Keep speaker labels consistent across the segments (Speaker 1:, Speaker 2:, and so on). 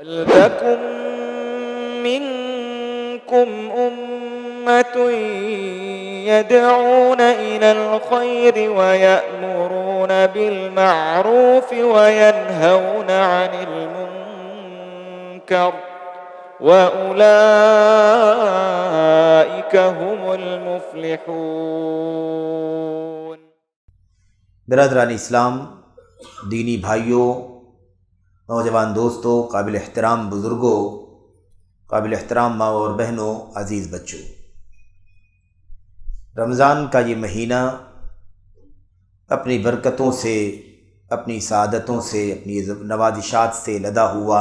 Speaker 1: وَلْتَكُن مِّنكُمْ أُمَّةٌ يَدْعُونَ إِلَى الْخَيْرِ وَيَأْمُرُونَ بِالْمَعْرُوفِ وَيَنْهَوْنَ عَنِ الْمُنكَرِ وَأُولَئِكَ هُمُ الْمُفْلِحُونَ۔
Speaker 2: برادران اسلام، دینی بھائیوں، نوجوان دوستوں، قابل احترام بزرگوں، قابل احترام ماں اور بہنوں، عزیز بچوں، رمضان کا یہ مہینہ اپنی برکتوں سے، اپنی سعادتوں سے، اپنی نوازشات سے لدا ہوا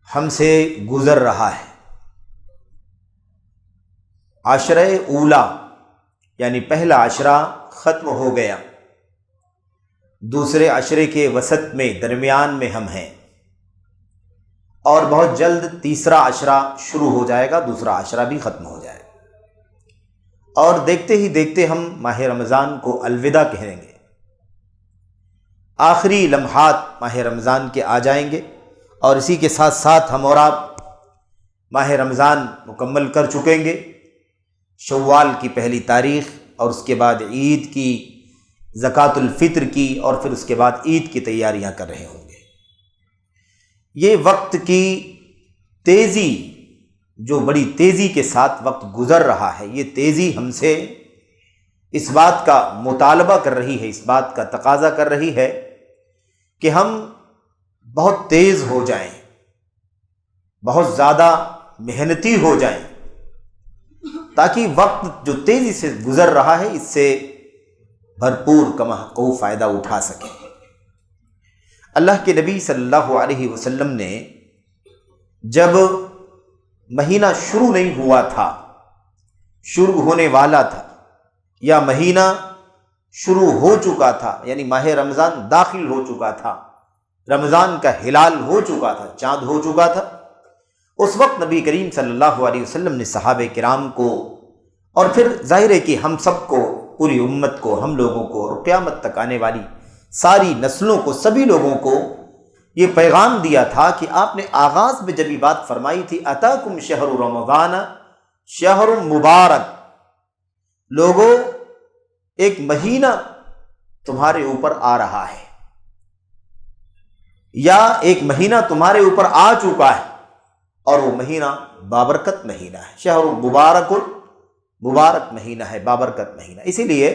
Speaker 2: ہم سے گزر رہا ہے۔ عشرہ اولا یعنی پہلا عشرہ ختم ہو گیا، دوسرے عشرے کے وسط میں، درمیان میں ہم ہیں، اور بہت جلد تیسرا عشرہ شروع ہو جائے گا، دوسرا عشرہ بھی ختم ہو جائے گا، اور دیکھتے ہی دیکھتے ہم ماہ رمضان کو الوداع کہیں گے۔ آخری لمحات ماہ رمضان کے آ جائیں گے، اور اسی کے ساتھ ساتھ ہم اور آپ ماہ رمضان مکمل کر چکیں گے، شوال کی پہلی تاریخ، اور اس کے بعد عید کی، زکوٰۃ الفطر کی، اور پھر اس کے بعد عید کی تیاریاں کر رہے ہوں گے۔ یہ وقت کی تیزی، جو بڑی تیزی کے ساتھ وقت گزر رہا ہے، یہ تیزی ہم سے اس بات کا مطالبہ کر رہی ہے، اس بات کا تقاضا کر رہی ہے کہ ہم بہت تیز ہو جائیں، بہت زیادہ محنتی ہو جائیں، تاکہ وقت جو تیزی سے گزر رہا ہے اس سے بھرپور کمحقو فائدہ اٹھا سکیں۔ اللہ کے نبی صلی اللہ علیہ وسلم نے جب مہینہ شروع نہیں ہوا تھا، شروع ہونے والا تھا، یا مہینہ شروع ہو چکا تھا، یعنی ماہ رمضان داخل ہو چکا تھا، رمضان کا ہلال ہو چکا تھا، چاند ہو چکا تھا، اس وقت نبی کریم صلی اللہ علیہ وسلم نے صحابہ کرام کو، اور پھر ظاہر ہے کہ ہم سب کو، پوری امت کو، ہم لوگوں کو، اور قیامت تک آنے والی ساری نسلوں کو، سبھی لوگوں کو یہ پیغام دیا تھا کہ آپ نے آغاز میں جب یہ بات فرمائی تھی، اتاکم شہر رمضان شہر مبارک، لوگوں ایک مہینہ تمہارے اوپر آ رہا ہے، یا ایک مہینہ تمہارے اوپر آ چکا ہے، اور وہ مہینہ بابرکت مہینہ ہے، شہر مبارک، مبارک مہینہ ہے، بابرکت مہینہ۔ اسی لیے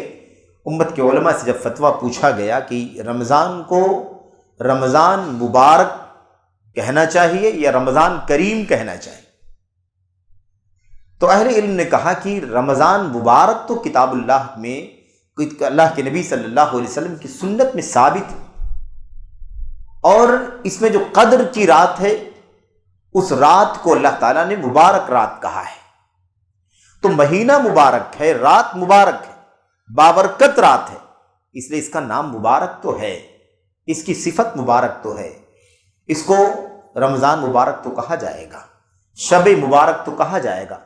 Speaker 2: امت کے علماء سے جب فتویٰ پوچھا گیا کہ رمضان کو رمضان مبارک کہنا چاہیے یا رمضان کریم کہنا چاہیے، تو اہل علم نے کہا کہ رمضان مبارک تو کتاب اللہ میں، اللہ کے نبی صلی اللہ علیہ وسلم کی سنت میں ثابت ہے، اور اس میں جو قدر کی رات ہے، اس رات کو اللہ تعالیٰ نے مبارک رات کہا ہے، تو مہینہ مبارک ہے، رات مبارک ہے، بابرکت رات ہے، اس لیے اس کا نام مبارک تو ہے، اس کی صفت مبارک تو ہے، اس کو رمضان مبارک تو کہا جائے گا، شب مبارک تو کہا جائے گا،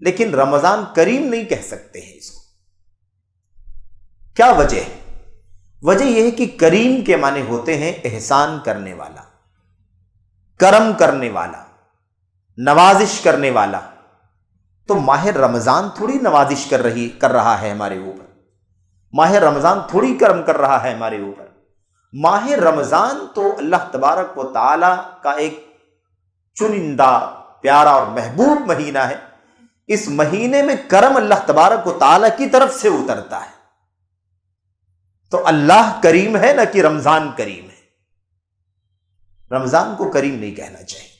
Speaker 2: لیکن رمضان کریم نہیں کہہ سکتے ہیں اس کو۔ کیا وجہ ہے؟ وجہ یہ ہے کہ کریم کے معنی ہوتے ہیں احسان کرنے والا، کرم کرنے والا، نوازش کرنے والا، تو ماہ رمضان تھوڑی نوازش کر رہا ہے ہمارے اوپر، ماہ رمضان تھوڑی کرم کر رہا ہے ہمارے اوپر، ماہ رمضان تو اللہ تبارک و تعالی کا ایک چنندہ، پیارا اور محبوب مہینہ ہے، اس مہینے میں کرم اللہ تبارک و تعالی کی طرف سے اترتا ہے، تو اللہ کریم ہے نہ کہ رمضان کریم ہے، رمضان کو کریم نہیں کہنا چاہیے۔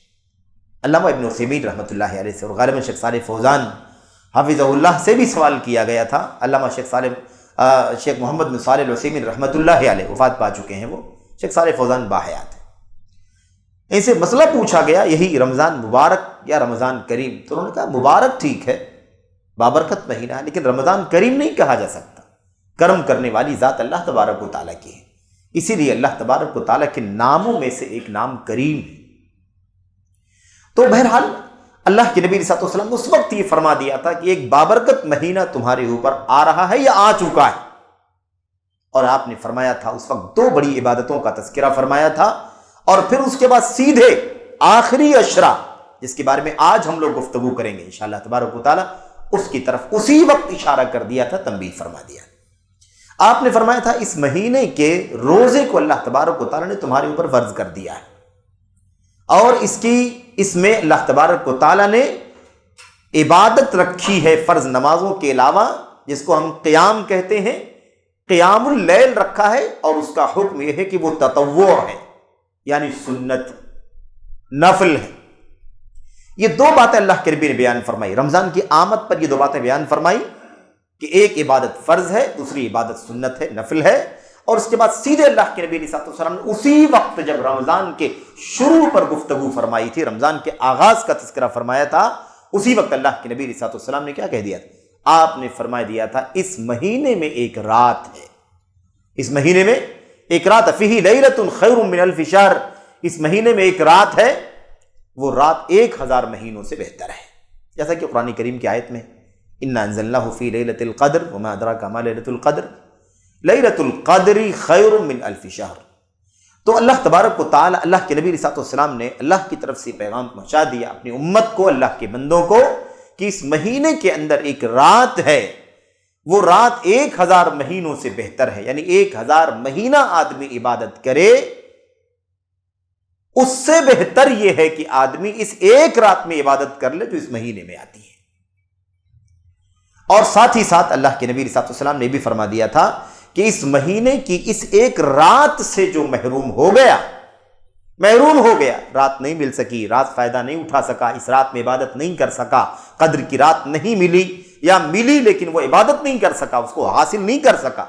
Speaker 2: علامہ ابن عثیمین رحمۃ اللہ علیہ سے، اور غالباً شیخ صالح فوزان حفظہ اللہ سے بھی سوال کیا گیا تھا، علامہ شیخ محمد بن صالح العثیمین رحمۃ اللہ علیہ وفات پا چکے ہیں، وہ شیخ صالح فوزان باحیات ہیں، ان سے مسئلہ پوچھا گیا یہی رمضان مبارک یا رمضان کریم، تو انہوں نے کہا مبارک ٹھیک ہے، بابرکت مہینہ ہے، لیکن رمضان کریم نہیں کہا جا سکتا، کرم کرنے والی ذات اللہ تبارک و تعالیٰ کی ہے، اسی لیے اللہ تبارک و تعالیٰ کے ناموں میں سے ایک نام کریم ہے۔ تو بہرحال اللہ کے نبی صلی اللہ علیہ وسلم نے اس وقت یہ فرما دیا تھا کہ ایک بابرکت مہینہ تمہارے اوپر آ رہا ہے یا آ چکا ہے، اور آپ نے فرمایا تھا اس وقت دو بڑی عبادتوں کا تذکرہ فرمایا تھا، اور پھر اس کے بعد سیدھے آخری عشرہ جس کے بارے میں آج ہم لوگ گفتگو کریں گے انشاءاللہ تبارک و تعالی، اس کی طرف اسی وقت اشارہ کر دیا تھا، تنبیہ فرما دیا۔ آپ نے فرمایا تھا اس مہینے کے روزے کو اللہ تبارک و تعالی نے تمہارے اوپر فرض کر دیا ہے، اور اس میں اللہ تبارک و تعالی نے عبادت رکھی ہے فرض نمازوں کے علاوہ، جس کو ہم قیام کہتے ہیں، قیام اللیل رکھا ہے، اور اس کا حکم یہ ہے کہ وہ تطوع ہے، یعنی سنت، نفل ہے۔ یہ دو باتیں اللہ کے نبی نے بیان فرمائی، رمضان کی آمد پر یہ دو باتیں بیان فرمائی کہ ایک عبادت فرض ہے، دوسری عبادت سنت ہے، نفل ہے، اور اس کے بعد سیدھے اللہ کے نبی صلی اللہ علیہ وسلم نے اسی وقت جب رمضان کے شروع پر گفتگو فرمائی تھی، رمضان کے آغاز کا تذکرہ فرمایا تھا، اسی وقت اللہ کے نبی صلی اللہ علیہ وسلم نے کیا کہہ دیا تھا؟ آپ نے فرما دیا تھا اس مہینے میں ایک رات ہے، اس مہینے میں ایک رات، فیہ لیلۃ خیر من الف شہر، اس مہینے میں ایک رات ہے، وہ رات 1000 مہینوں سے بہتر ہے، جیسا کہ قرآن کریم کی آیت میں انا انزلناہ فی لیلۃ القدر وما ادراک ما لیلۃ القدر لیلۃ القدر خیر من الف شہر۔ تو اللہ تبارک و تعالی، اللہ کے نبی صلی اللہ علیہ وسلم نے اللہ کی طرف سے پیغام پہنچا دیا اپنی امت کو، اللہ کے بندوں کو، کہ اس مہینے کے اندر ایک رات ہے، وہ رات 1000 مہینوں سے بہتر ہے، یعنی 1000 مہینہ آدمی عبادت کرے، اس سے بہتر یہ ہے کہ آدمی اس ایک رات میں عبادت کر لے جو اس مہینے میں آتی ہے۔ اور ساتھ ہی ساتھ اللہ کے نبی صلی اللہ علیہ وسلم نے بھی فرما دیا تھا کہ اس مہینے کی اس ایک رات سے جو محروم ہو گیا، رات نہیں مل سکی، رات فائدہ نہیں اٹھا سکا، اس رات میں عبادت نہیں کر سکا، قدر کی رات نہیں ملی، یا ملی لیکن وہ عبادت نہیں کر سکا، اس کو حاصل نہیں کر سکا،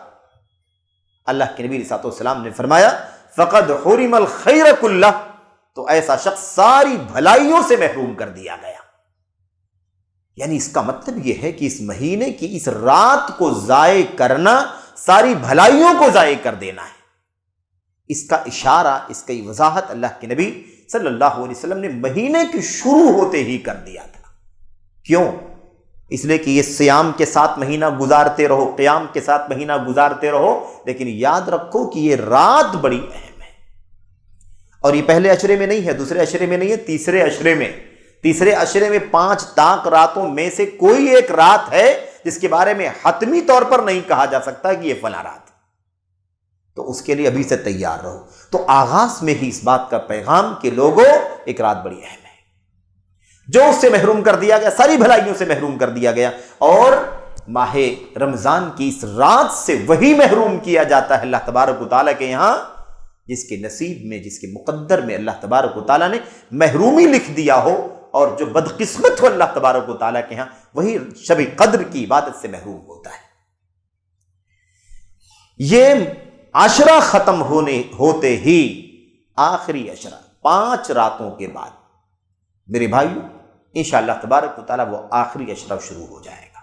Speaker 2: اللہ کے نبی صلی اللہ علیہ وسلم نے فرمایا فقد حرم الخیر کلہ، تو ایسا شخص ساری بھلائیوں سے محروم کر دیا گیا۔ یعنی اس کا مطلب یہ ہے کہ اس مہینے کی اس رات کو ضائع کرنا ساری بھلائیوں کو ضائع کر دینا ہے۔ اس کا اشارہ، اس کی وضاحت اللہ کے نبی صلی اللہ علیہ وسلم نے مہینے کی شروع ہوتے ہی کر دیا تھا۔ کیوں؟ اس لیے کہ یہ سیام کے ساتھ مہینہ گزارتے رہو، قیام کے ساتھ مہینہ گزارتے رہو، لیکن یاد رکھو کہ یہ رات بڑی اہم ہے، اور یہ پہلے عشرے میں نہیں ہے، دوسرے عشرے میں نہیں ہے، تیسرے عشرے میں 5 طاق راتوں میں سے کوئی ایک رات ہے جس کے بارے میں حتمی طور پر نہیں کہا جا سکتا کہ یہ فلاں رات ہے، تو اس کے لیے ابھی سے تیار رہو۔ تو آغاز میں ہی اس بات کا پیغام کہ لوگوں، ایک رات بڑی اہم ہے، جو اس سے محروم کر دیا گیا، ساری بھلائیوں سے محروم کر دیا گیا، اور ماہ رمضان کی اس رات سے وہی محروم کیا جاتا ہے اللہ تبارک و تعالیٰ کے یہاں جس کے نصیب میں، جس کے مقدر میں اللہ تبارک و تعالیٰ نے محرومی لکھ دیا ہو، اور جو بدقسمت ہو اللہ تبارک و تعالیٰ کے ہاں وہی شب قدر کی عبادت سے محروم ہوتا ہے۔ یہ عشرہ ختم ہوتے ہی آخری عشرہ 5 راتوں کے بعد میرے بھائیو انشاءاللہ تبارک و تعالیٰ وہ آخری عشرہ شروع ہو جائے گا،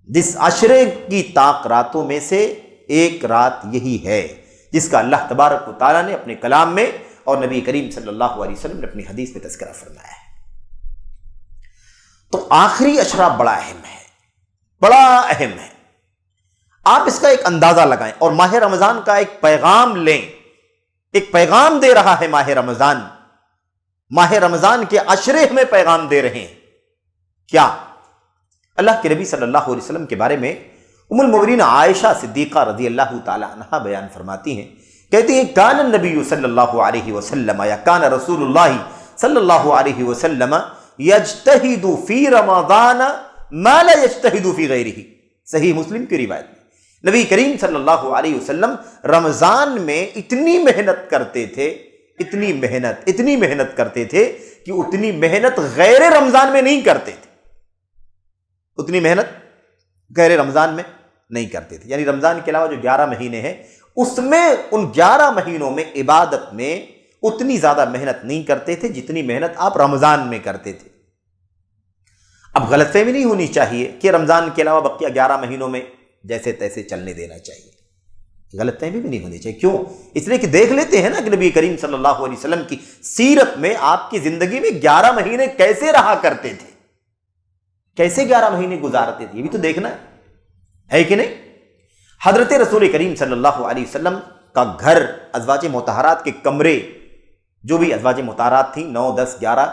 Speaker 2: جس عشرے کی طاق راتوں میں سے ایک رات یہی ہے جس کا اللہ تبارک و تعالیٰ نے اپنے کلام میں اور نبی کریم صلی اللہ علیہ وسلم نے اپنی حدیث میں تذکرہ فرمایا ہے۔ تو آخری عشرہ بڑا اہم ہے، آپ اس کا ایک اندازہ لگائیں، اور ماہ رمضان کا ایک پیغام لیں، ایک پیغام دے رہا ہے ماہ رمضان کے عشرے ہمیں پیغام دے رہے ہیں۔ کیا؟ اللہ کے نبی صلی اللہ علیہ وسلم کے بارے میں ام المؤمنین عائشہ صدیقہ رضی اللہ تعالی عنہا بیان فرماتی ہیں، کہتی ہیں کان النبی صلی اللہ علیہ وسلم، یا کان رسول اللہ صلی اللہ علیہ وسلم یجتہد فی رمضان ما لا یجتہد فی غیرہ۔ صحیح مسلم کی روایت میں نبی کریم صلی اللہ علیہ وسلم رمضان میں اتنی محنت کرتے تھے کہ اتنی محنت غیر رمضان میں نہیں کرتے تھے، اتنی محنت غیر رمضان میں نہیں کرتے تھے، یعنی رمضان کے علاوہ جو 11 مہینے ہیں اس میں ان 11 مہینوں میں عبادت میں اتنی زیادہ محنت نہیں کرتے تھے جتنی محنت آپ رمضان میں کرتے تھے۔ اب غلط فہمی نہیں ہونی چاہیے کہ رمضان کے علاوہ بقیہ 11 مہینوں میں جیسے تیسے چلنے دینا چاہیے، غلط فہمی بھی نہیں ہونی چاہیے۔ کیوں؟ اس لیے کہ دیکھ لیتے ہیں نا کہ نبی کریم صلی اللہ علیہ وسلم کی سیرت میں آپ کی زندگی میں 11 مہینے کیسے رہا کرتے تھے، کیسے 11 مہینے گزارتے تھے، یہ بھی تو دیکھنا ہے کہ نہیں؟ حضرت رسول کریم صلی اللہ علیہ وسلم کا گھر، ازواج مطہرات کے کمرے جو بھی ازواج مطہرات تھیں 9 10 11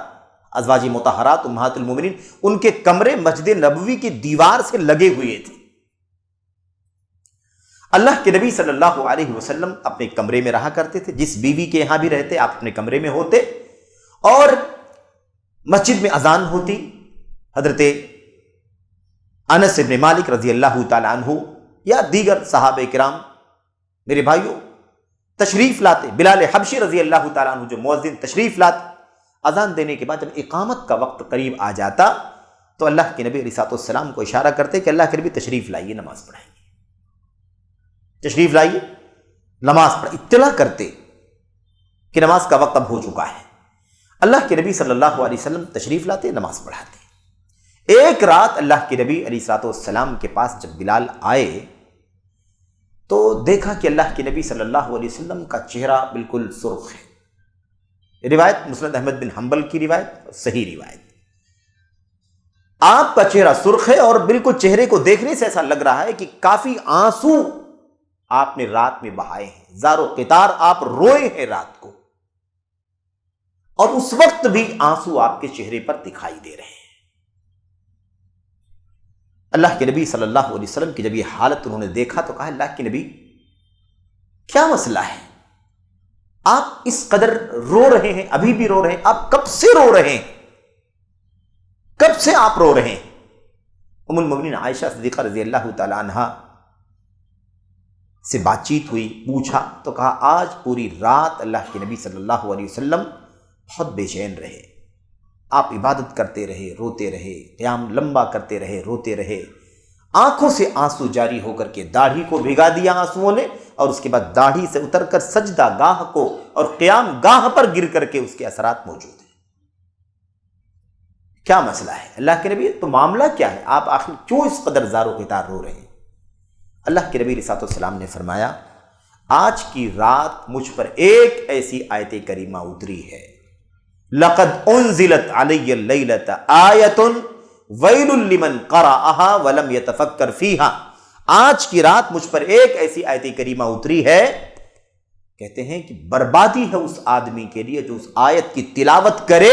Speaker 2: ازواج مطہرات امہات المومنین، ان کے کمرے مسجد نبوی کی دیوار سے لگے ہوئے تھے۔ اللہ کے نبی صلی اللہ علیہ وسلم اپنے کمرے میں رہا کرتے تھے، جس بیوی کے یہاں بھی رہتے آپ اپنے کمرے میں ہوتے، اور مسجد میں اذان ہوتی، حضرت انس بن مالک رضی اللہ تعالیٰ عنہ یا دیگر صحابہ کرام میرے بھائیوں تشریف لاتے، بلال حبشی رضی اللہ تعالیٰ عنہ جو مؤذن تشریف لاتے، اذان دینے کے بعد جب اقامت کا وقت قریب آ جاتا تو اللہ کے نبی علیہ الصلوۃ والسلام کو اشارہ کرتے کہ اللہ کے نبی تشریف لائیے، نماز پڑھائیں گے، تشریف لائیے نماز پڑھ، اطلاع کرتے کہ نماز کا وقت اب ہو چکا ہے۔ اللہ کے نبی صلی اللہ علیہ وسلم تشریف لاتے، نماز پڑھاتے۔ ایک رات اللہ کے نبی علیہ الصلوۃ والسلام کے پاس جب بلال آئے تو دیکھا کہ اللہ کے نبی صلی اللہ علیہ وسلم کا چہرہ بالکل سرخ ہے۔ روایت مسند احمد بن حنبل کی روایت، صحیح روایت، آپ کا چہرہ سرخ ہے اور بالکل چہرے کو دیکھنے سے ایسا لگ رہا ہے کہ کافی آنسو آپ نے رات میں بہائے ہیں، زار و قطار آپ روئے ہیں رات کو، اور اس وقت بھی آنسو آپ کے چہرے پر دکھائی دے رہے ہیں۔ اللہ کے نبی صلی اللہ علیہ وسلم کی جب یہ حالت انہوں نے دیکھا تو کہا اللہ کے نبی کیا مسئلہ ہے، آپ اس قدر رو رہے ہیں، ابھی بھی رو رہے ہیں، آپ کب سے رو رہے ہیں، کب سے آپ رو رہے ہیں؟ ام المؤمنین عائشہ صدیقہ رضی اللہ تعالی عنہا سے بات چیت ہوئی، پوچھا تو کہا آج پوری رات اللہ کے نبی صلی اللہ علیہ وسلم بہت بے چین رہے، آپ عبادت کرتے رہے، روتے رہے، قیام لمبا کرتے رہے، روتے رہے، آنکھوں سے آنسو جاری ہو کر کے داڑھی کو بھگا دیا آنسوؤں نے، اور اس کے بعد داڑھی سے اتر کر سجدہ گاہ کو اور قیام گاہ پر گر کر کے اس کے اثرات موجود ہیں۔ کیا مسئلہ ہے اللہ کے نبی؟ تو معاملہ کیا ہے، آپ آخر کیوں اس قدر زار و قطار رو رہے ہیں؟ اللہ کے نبی علیہ الصلوۃ والسلام نے فرمایا آج کی رات مجھ پر ایک ایسی آیت کریمہ اتری ہے، لقد انزلت علی اللیلۃ آیۃ ویل لمن قرأها ولم یتفکر فیہا، آج کی رات مجھ پر ایک ایسی آیت کریمہ اتری ہے، کہتے ہیں کہ بربادی ہے اس آدمی کے لیے جو اس آیت کی تلاوت کرے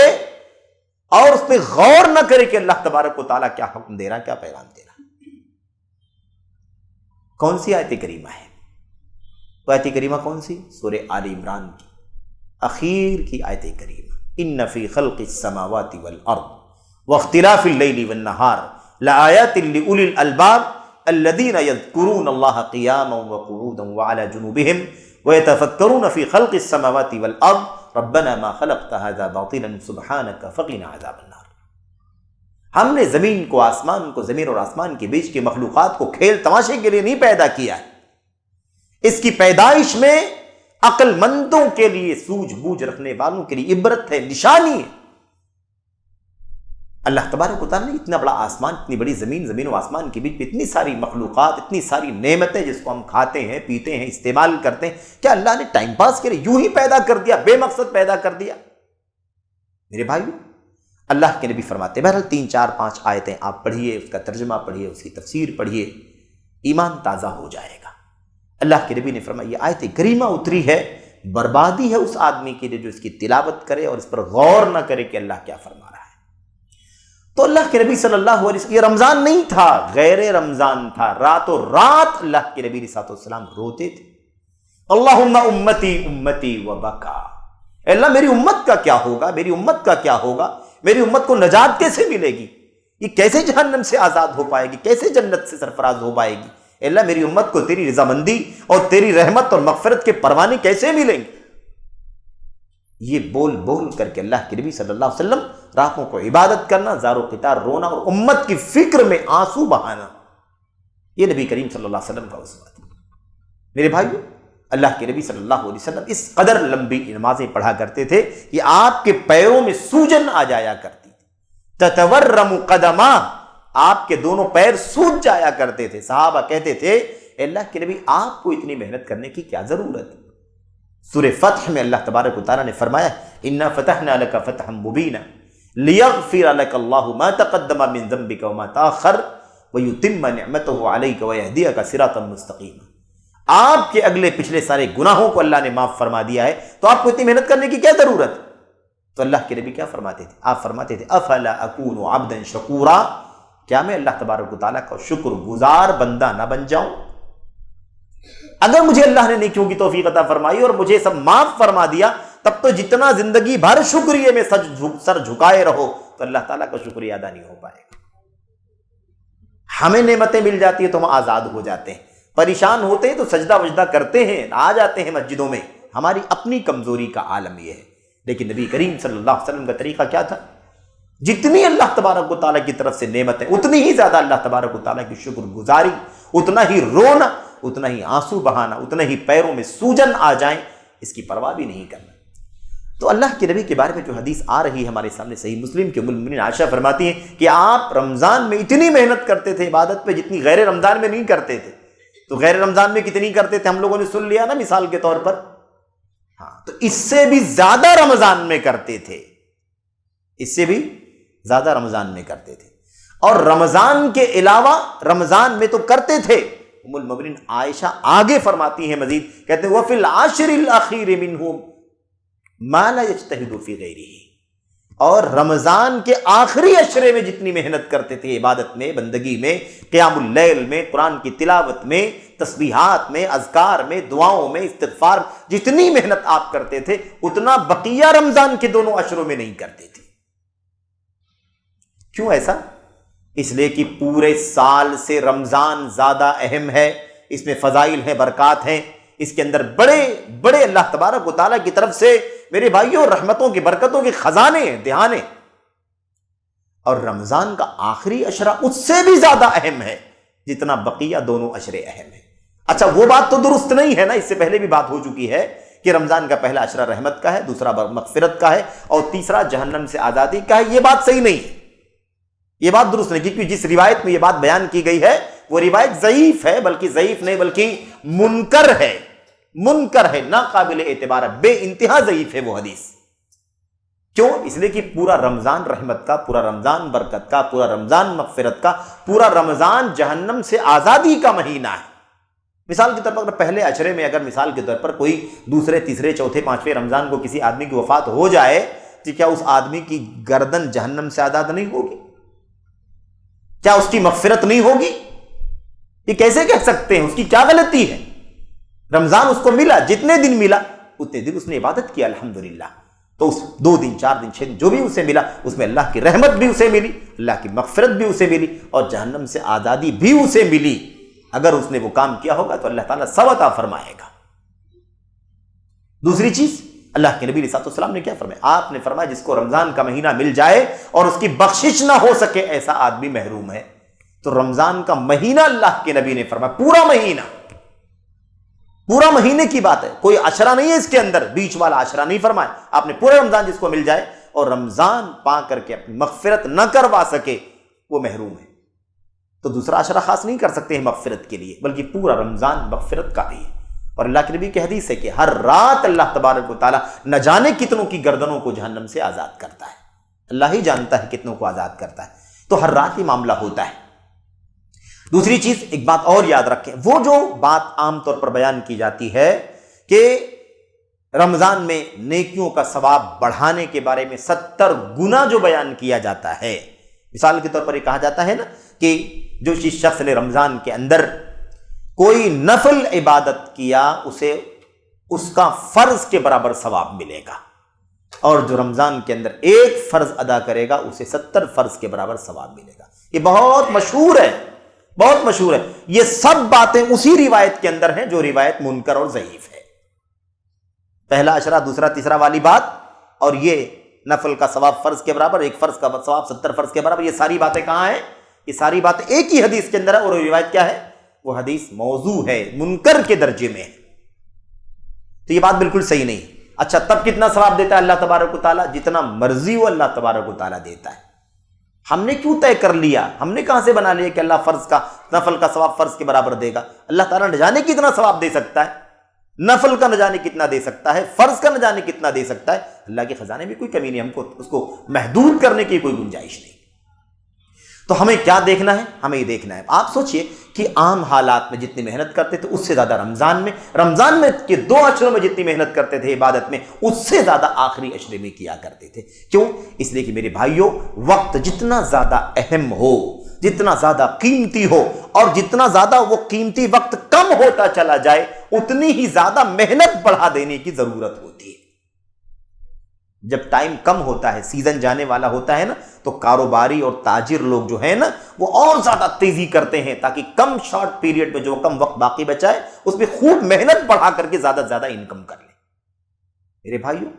Speaker 2: اور اس پہ غور نہ کرے کہ اللہ تبارک و تعالیٰ کیا حکم دے رہا، کیا پیغام دے رہا۔ کون سی آیت کریمہ ہے وہ؟ آیت کریمہ کون سی؟ سورہ آل عمران کی اخیر کی آیت کریمہ، ان فی خلق السماوات والارض واختلاف اللیل والنہار لآیات لأولی الالباب الذین یذکرون اللہ قیاما وقعودا وعلی جنوبہم ویتفکرون فی خلق السماوات والارض ربنا ما خلقت هذا باطلا سبحانک فقنا عذاب النار۔ ہم نے زمین کو، آسمان کو، زمین اور آسمان کے بیچ کے مخلوقات کو کھیل تماشے کے لیے نہیں پیدا کیا ہے، اس کی پیدائش میں عقل مندوں کے لیے، سوجھ بوجھ رکھنے والوں کے لیے عبرت ہے، نشانی ہے۔ اللہ تبارک و تعالیٰ نے اتنا بڑا آسمان، اتنی بڑی زمین، زمین و آسمان کے بیچ میں اتنی ساری مخلوقات، اتنی ساری نعمتیں جس کو ہم کھاتے ہیں، پیتے ہیں، استعمال کرتے ہیں، کیا اللہ نے ٹائم پاس کے لیے یوں ہی پیدا کر دیا، بے مقصد پیدا کر دیا؟ میرے بھائیو اللہ کے نبی فرماتے ہیں، بہرحال 3 4 5 آیتیں آپ پڑھیے، اس کا ترجمہ پڑھیے، اس کی تفسیر پڑھیے، ایمان تازہ ہو جائے گا۔ اللہ کے نبی نے فرمایا یہ آیت کریمہ اتری ہے، بربادی ہے اس آدمی کے لیے جو اس کی تلاوت کرے اور اس پر غور نہ کرے کہ اللہ کیا فرما رہا ہے۔ تو اللہ کے نبی صلی اللہ علیہ وسلم، یہ رمضان نہیں تھا، غیر رمضان تھا، راتوں رات اللہ کے نبی صلی اللہ علیہ وسلم روتے تھے، اللہم امتی امتی وبکا، اللہ میری امت کا کیا ہوگا، میری امت کا کیا ہوگا، میری امت کو نجات کیسے ملے گی، یہ کیسے جہنم سے آزاد ہو پائے گی، کیسے جنت سے سرفراز ہو پائے گی، اللہ میری امت کو تیری رضامندی اور تیری رحمت اور مغفرت کے پروانے کیسے ملیں گے۔ یہ بول بول کر کے اللہ کے نبی صلی اللہ علیہ وسلم راتوں کو عبادت کرنا، زار و قطار رونا اور امت کی فکر میں آنسو بہانا، یہ نبی کریم صلی اللہ علیہ وسلم کا اسوہ تھا۔ میرے بھائیو اللہ کے نبی صلی اللہ علیہ وسلم اس قدر لمبی نمازیں پڑھا کرتے تھے کہ آپ کے پیروں میں سوجن آ جایا کرتی تھی، تتورم قدما، آپ کے دونوں پیر سوج جایا کرتے تھے۔ صحابہ کہتے تھے اللہ کے نبی آپ کو اتنی محنت کرنے کی کیا ضرورت ہے؟ سورہ فتح میں اللہ تبارک و تعالیٰ نے فرمایا انا فتحنا لک فتحا مبینا لیغفر لک اللہ ما تقدم من ذنبک وما تاخر ویتم نعمتہ علیک ویہدیک صراطا مستقیما۔ آپ کے اگلے پچھلے سارے گناہوں کو اللہ نے معاف فرما دیا ہے، تو آپ کو اتنی محنت کرنے کی کیا ضرورت؟ تو اللہ کے نبی کیا فرماتے تھے؟ آپ فرماتے تھے افلا اکون عبدا شکورا، کیا میں اللہ تبارک و تعالیٰ کا شکر گزار بندہ نہ بن جاؤں؟ اگر مجھے اللہ نے نیکیوں کی توفیق عطا فرمائی اور مجھے سب معاف فرما دیا، تب تو جتنا زندگی بھر شکریہ میں سر جھکائے رہو تو اللہ تعالیٰ کا شکریہ ادا نہیں ہو پائے گا۔ ہمیں نعمتیں مل جاتی ہیں تو ہم آزاد ہو جاتے ہیں، پریشان ہوتے ہیں تو سجدہ وجدہ کرتے ہیں، آ جاتے ہیں مسجدوں میں، ہماری اپنی کمزوری کا عالم یہ ہے۔ لیکن نبی کریم صلی اللہ علیہ وسلم کا طریقہ کیا تھا؟ جتنی اللہ تبارک و تعالیٰ کی طرف سے نعمتیں، اتنی ہی زیادہ اللہ تبارک و تعالیٰ کی شکر گزاری، اتنا ہی رونا، اتنا ہی آنسو بہانا، اتنا ہی پیروں میں سوجن آ جائیں، اس کی پرواہ بھی نہیں کرنا۔ تو اللہ کے نبی کے بارے میں جو حدیث آ رہی ہے ہمارے سامنے صحیح مسلم کے ام المؤمنین عائشہ فرماتی ہیں کہ آپ رمضان میں اتنی محنت کرتے تھے عبادت پہ جتنی غیر رمضان میں نہیں کرتے تھے۔ تو غیر رمضان میں کتنی کرتے تھے ہم لوگوں نے سن لیا نا مثال کے طور پر، ہاں، تو اس سے بھی زیادہ رمضان میں کرتے تھے، اس سے بھی زیادہ رمضان میں کرتے تھے۔ اور رمضان کے علاوہ رمضان میں تو کرتے تھے، ام المؤمنین عائشہ آگے فرماتی ہیں مزید، کہتے ہیں وَفِي الْعَشْرِ الْأَخِيرِ مِنْهُ مَا لَا يَجْتَهِدُ فِي غَيْرِهِ، اور رمضان کے آخری عشرے میں جتنی محنت کرتے تھے عبادت میں، بندگی میں، قیام اللیل میں، قرآن کی تلاوت میں، تسبیحات میں، اذکار میں، دعاؤں میں، استغفار، جتنی محنت آپ کرتے تھے اتنا بقیہ رمضان کے دونوں عشروں میں نہیں کرتے تھے۔ کیوں ایسا؟ اس لیے کہ پورے سال سے رمضان زیادہ اہم ہے، اس میں فضائل ہیں، برکات ہیں، اس کے اندر بڑے بڑے اللہ تبارک و تعالیٰ کی طرف سے میرے بھائیوں رحمتوں کی برکتوں کے خزانے ہیں، دہانے، اور رمضان کا آخری عشرہ اس سے بھی زیادہ اہم ہے جتنا بقیہ دونوں عشرے اہم ہیں۔ اچھا وہ بات تو درست نہیں ہے نا، اس سے پہلے بھی بات ہو چکی ہے کہ رمضان کا پہلا عشرہ رحمت کا ہے، دوسرا مغفرت کا ہے، اور تیسرا جہنم سے آزادی کا ہے۔ یہ بات صحیح نہیں ہے، یہ بات درست نہیں، کیونکہ جس روایت میں یہ بات بیان کی گئی ہے وہ روایت ضعیف ہے، بلکہ ضعیف نہیں بلکہ منکر ہے، منکر ہے، ناقابل اعتبار ہے، بے انتہا ضعیف ہے وہ حدیث۔ کیوں؟ اس لیے کہ پورا رمضان رحمت کا، پورا رمضان برکت کا، پورا رمضان مغفرت کا، پورا رمضان جہنم سے آزادی کا مہینہ ہے۔ مثال کے طور پر پہلے عشرے میں اگر مثال کے طور پر کوئی دوسرے تیسرے چوتھے پانچویں رمضان کو کسی آدمی کی وفات ہو جائے تو کیا اس آدمی کی گردن جہنم سے آزاد نہیں ہوگی؟ کیا اس کی مغفرت نہیں ہوگی؟ یہ کیسے کہہ سکتے ہیں؟ اس کی کیا غلطی ہے؟ رمضان اس کو ملا، جتنے دن ملا اتنے دن اس نے عبادت کیا الحمدللہ، تو اس 2 دن 4 دن 6 دن جو بھی اسے ملا اس میں اللہ کی رحمت بھی اسے ملی، اللہ کی مغفرت بھی اسے ملی، اور جہنم سے آزادی بھی اسے ملی۔ اگر اس نے وہ کام کیا ہوگا تو اللہ تعالیٰ سب عطا فرمائے گا۔ دوسری چیز اللہ کے نبی علیہ الصلوۃ والسلام نے کیا فرمایا؟ آپ نے فرمایا جس کو رمضان کا مہینہ مل جائے اور اس کی بخشش نہ ہو سکے ایسا آدمی محروم ہے۔ تو رمضان کا مہینہ اللہ کے نبی نے فرمایا، پورا مہینہ، پورا مہینے کی بات ہے، کوئی عشرہ نہیں ہے اس کے اندر، بیچ والا عشرہ نہیں فرمایا آپ نے، پورا رمضان جس کو مل جائے اور رمضان پا کر کے اپنی مغفرت نہ کروا سکے وہ محروم ہے۔ تو دوسرا عشرہ خاص نہیں کر سکتے ہیں مغفرت کے لیے، بلکہ پورا رمضان مغفرت کا بھی ہے۔ اور اللہ کے نبی کی حدیث ہے کہ ہر رات اللہ تبارک و تعالیٰ نہ جانے کتنوں کی گردنوں کو جہنم سے آزاد کرتا ہے، اللہ ہی جانتا ہے کتنوں کو آزاد کرتا ہے، تو ہر رات ہی معاملہ ہوتا ہے۔ دوسری چیز ایک بات اور یاد رکھیں، وہ جو بات عام طور پر بیان کی جاتی ہے کہ رمضان میں نیکیوں کا ثواب بڑھانے کے بارے میں 70 گنا جو بیان کیا جاتا ہے، مثال کے طور پر یہ کہا جاتا ہے نا کہ جو شخص نے رمضان کے اندر کوئی نفل عبادت کیا اسے اس کا فرض کے برابر ثواب ملے گا، اور جو رمضان کے اندر ایک فرض ادا کرے گا اسے 70 فرض کے برابر ثواب ملے گا۔ یہ بہت مشہور ہے، بہت مشہور ہے۔ یہ سب باتیں اسی روایت کے اندر ہیں جو روایت منکر اور ضعیف ہے۔ پہلا عشرہ، دوسرا تیسرا والی بات، اور یہ نفل کا ثواب فرض کے برابر، ایک فرض کا ثواب 70 فرض کے برابر، یہ ساری باتیں کہاں ہیں؟ یہ ساری باتیں ایک ہی حدیث کے اندر ہے، اور روایت کیا ہے؟ وہ حدیث موضوع ہے، منکر کے درجے میں ہے۔ تو یہ بات بالکل صحیح نہیں۔ اچھا تب کتنا ثواب دیتا ہے اللہ تبارک و تعالیٰ؟ جتنا مرضی وہ اللہ تبارک و تعالیٰ دیتا ہے۔ ہم نے کیوں طے کر لیا؟ ہم نے کہاں سے بنا لیا کہ اللہ فرض کا، نفل کا ثواب فرض کے برابر دے گا؟ اللہ تعالیٰ نہ جانے کتنا ثواب دے سکتا ہے، نفل کا نہ جانے کتنا دے سکتا ہے، فرض کا نہ جانے کتنا دے سکتا ہے۔ اللہ کے خزانے میں کوئی کمی نہیں، ہم کو اس کو محدود کرنے کی کوئی گنجائش نہیں۔ تو ہمیں کیا دیکھنا ہے؟ ہمیں یہ دیکھنا ہے، آپ سوچئے کہ عام حالات میں جتنی محنت کرتے تھے اس سے زیادہ رمضان میں کہ 2 اشروں میں جتنی محنت کرتے تھے عبادت میں، اس سے زیادہ آخری اشرے میں کیا کرتے تھے۔ کیوں؟ اس لیے کہ میرے بھائیوں، وقت جتنا زیادہ اہم ہو، جتنا زیادہ قیمتی ہو، اور جتنا زیادہ وہ قیمتی وقت کم ہوتا چلا جائے، اتنی ہی زیادہ محنت بڑھا دینے کی ضرورت ہوتی ہے۔ جب ٹائم کم ہوتا ہے، سیزن جانے والا ہوتا ہے نا، تو کاروباری اور تاجر لوگ جو ہیں نا، وہ اور زیادہ تیزی کرتے ہیں تاکہ کم شارٹ پیریڈ میں جو کم وقت باقی بچائے اس میں خوب محنت بڑھا کر کے زیادہ سے زیادہ انکم کر لیں۔ میرے بھائیوں،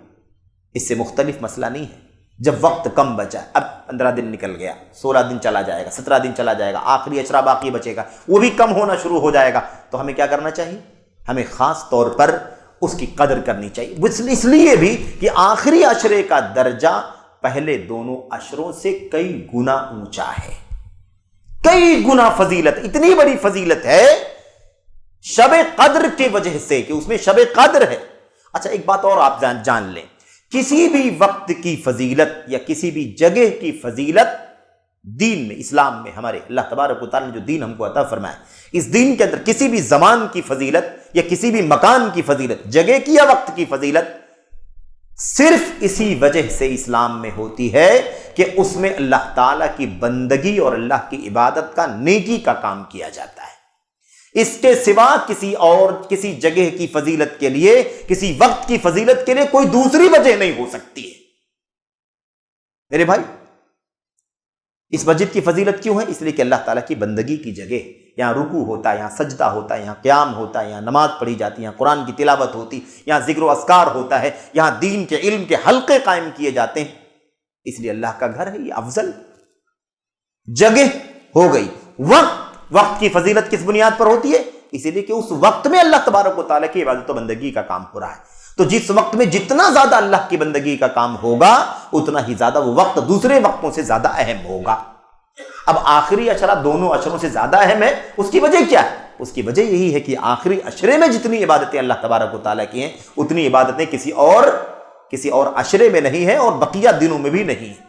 Speaker 2: اس سے مختلف مسئلہ نہیں ہے۔ جب وقت کم بچا، اب 15 دن نکل گیا، 16 دن چلا جائے گا، 17 دن چلا جائے گا، آخری اشرا باقی بچے گا، وہ بھی کم ہونا شروع ہو جائے گا، تو ہمیں کیا کرنا چاہیے؟ ہمیں خاص طور پر اس کی قدر کرنی چاہیے، اس لیے بھی کہ آخری اشرے کا درجہ پہلے دونوں اشروں سے کئی گنا اونچا ہے، کئی گنا فضیلت، اتنی بڑی فضیلت ہے شب قدر کی وجہ سے کہ اس میں شب قدر ہے۔ اچھا، ایک بات اور آپ جان لیں، کسی بھی وقت کی فضیلت یا کسی بھی جگہ کی فضیلت دین میں، اسلام میں، ہمارے اللہ تبارک و تعالیٰ نے جو دین ہم کو عطا فرمایا، اس دین کے اندر کسی بھی زمان کی فضیلت یا کسی بھی مکان کی فضیلت، جگہ کی یا وقت کی فضیلت صرف اسی وجہ سے اسلام میں ہوتی ہے کہ اس میں اللہ تعالیٰ کی بندگی اور اللہ کی عبادت کا، نیکی کا کام کیا جاتا ہے۔ اس کے سوا کسی جگہ کی فضیلت کے لیے، کسی وقت کی فضیلت کے لیے کوئی دوسری وجہ نہیں ہو سکتی ہے۔ میرے بھائی، اس مسجد کی فضیلت کیوں ہے؟ اس لیے کہ اللہ تعالیٰ کی بندگی کی جگہ، یہاں رکوع ہوتا ہے، یہاں سجدہ ہوتا ہے، یہاں قیام ہوتا ہے، یہاں نماز پڑھی جاتی ہے، یہاں قرآن کی تلاوت ہوتی، یہاں ذکر و اذکار ہوتا ہے، یہاں دین کے علم کے حلقے قائم کیے جاتے ہیں، اس لیے اللہ کا گھر ہے، یہ افضل جگہ ہو گئی۔ وقت کی فضیلت کس بنیاد پر ہوتی ہے؟ اسی لیے کہ اس وقت میں اللہ تبارک و تعالیٰ کی عبادت و بندگی کا کام ہو رہا ہے، تو جس وقت میں جتنا زیادہ اللہ کی بندگی کا کام ہوگا اتنا ہی زیادہ وہ وقت دوسرے وقتوں سے زیادہ اہم ہوگا۔ اب آخری اشرہ دونوں اشروں سے زیادہ اہم ہے، اس کی وجہ کیا ہے؟ اس کی وجہ یہی ہے کہ آخری اشرے میں جتنی عبادتیں اللہ تبارک و تعالیٰ کی ہیں اتنی عبادتیں کسی اور اشرے میں نہیں ہیں اور بقیہ دنوں میں بھی نہیں ہیں،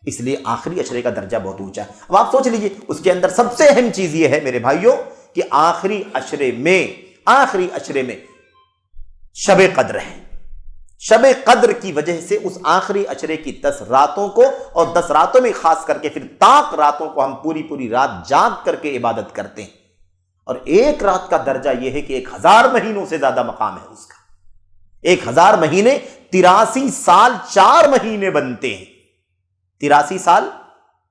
Speaker 2: اس لیے آخری اشرے کا درجہ بہت اونچا ہے۔ اب آپ سوچ لیجئے، اس کے اندر سب سے اہم چیز یہ ہے میرے بھائیوں کہ آخری اشرے میں شب قدر ہے۔ شب قدر کی وجہ سے اس آخری اشرے کی 10 راتوں کو، اور 10 راتوں میں خاص کر کے پھر طاق راتوں کو ہم پوری رات جاگ کر کے عبادت کرتے ہیں، اور ایک رات کا درجہ یہ ہے کہ 1000 مہینوں سے زیادہ مقام ہے اس کا۔ 1000 مہینے 83 سال 4 مہینے بنتے ہیں، 83 سال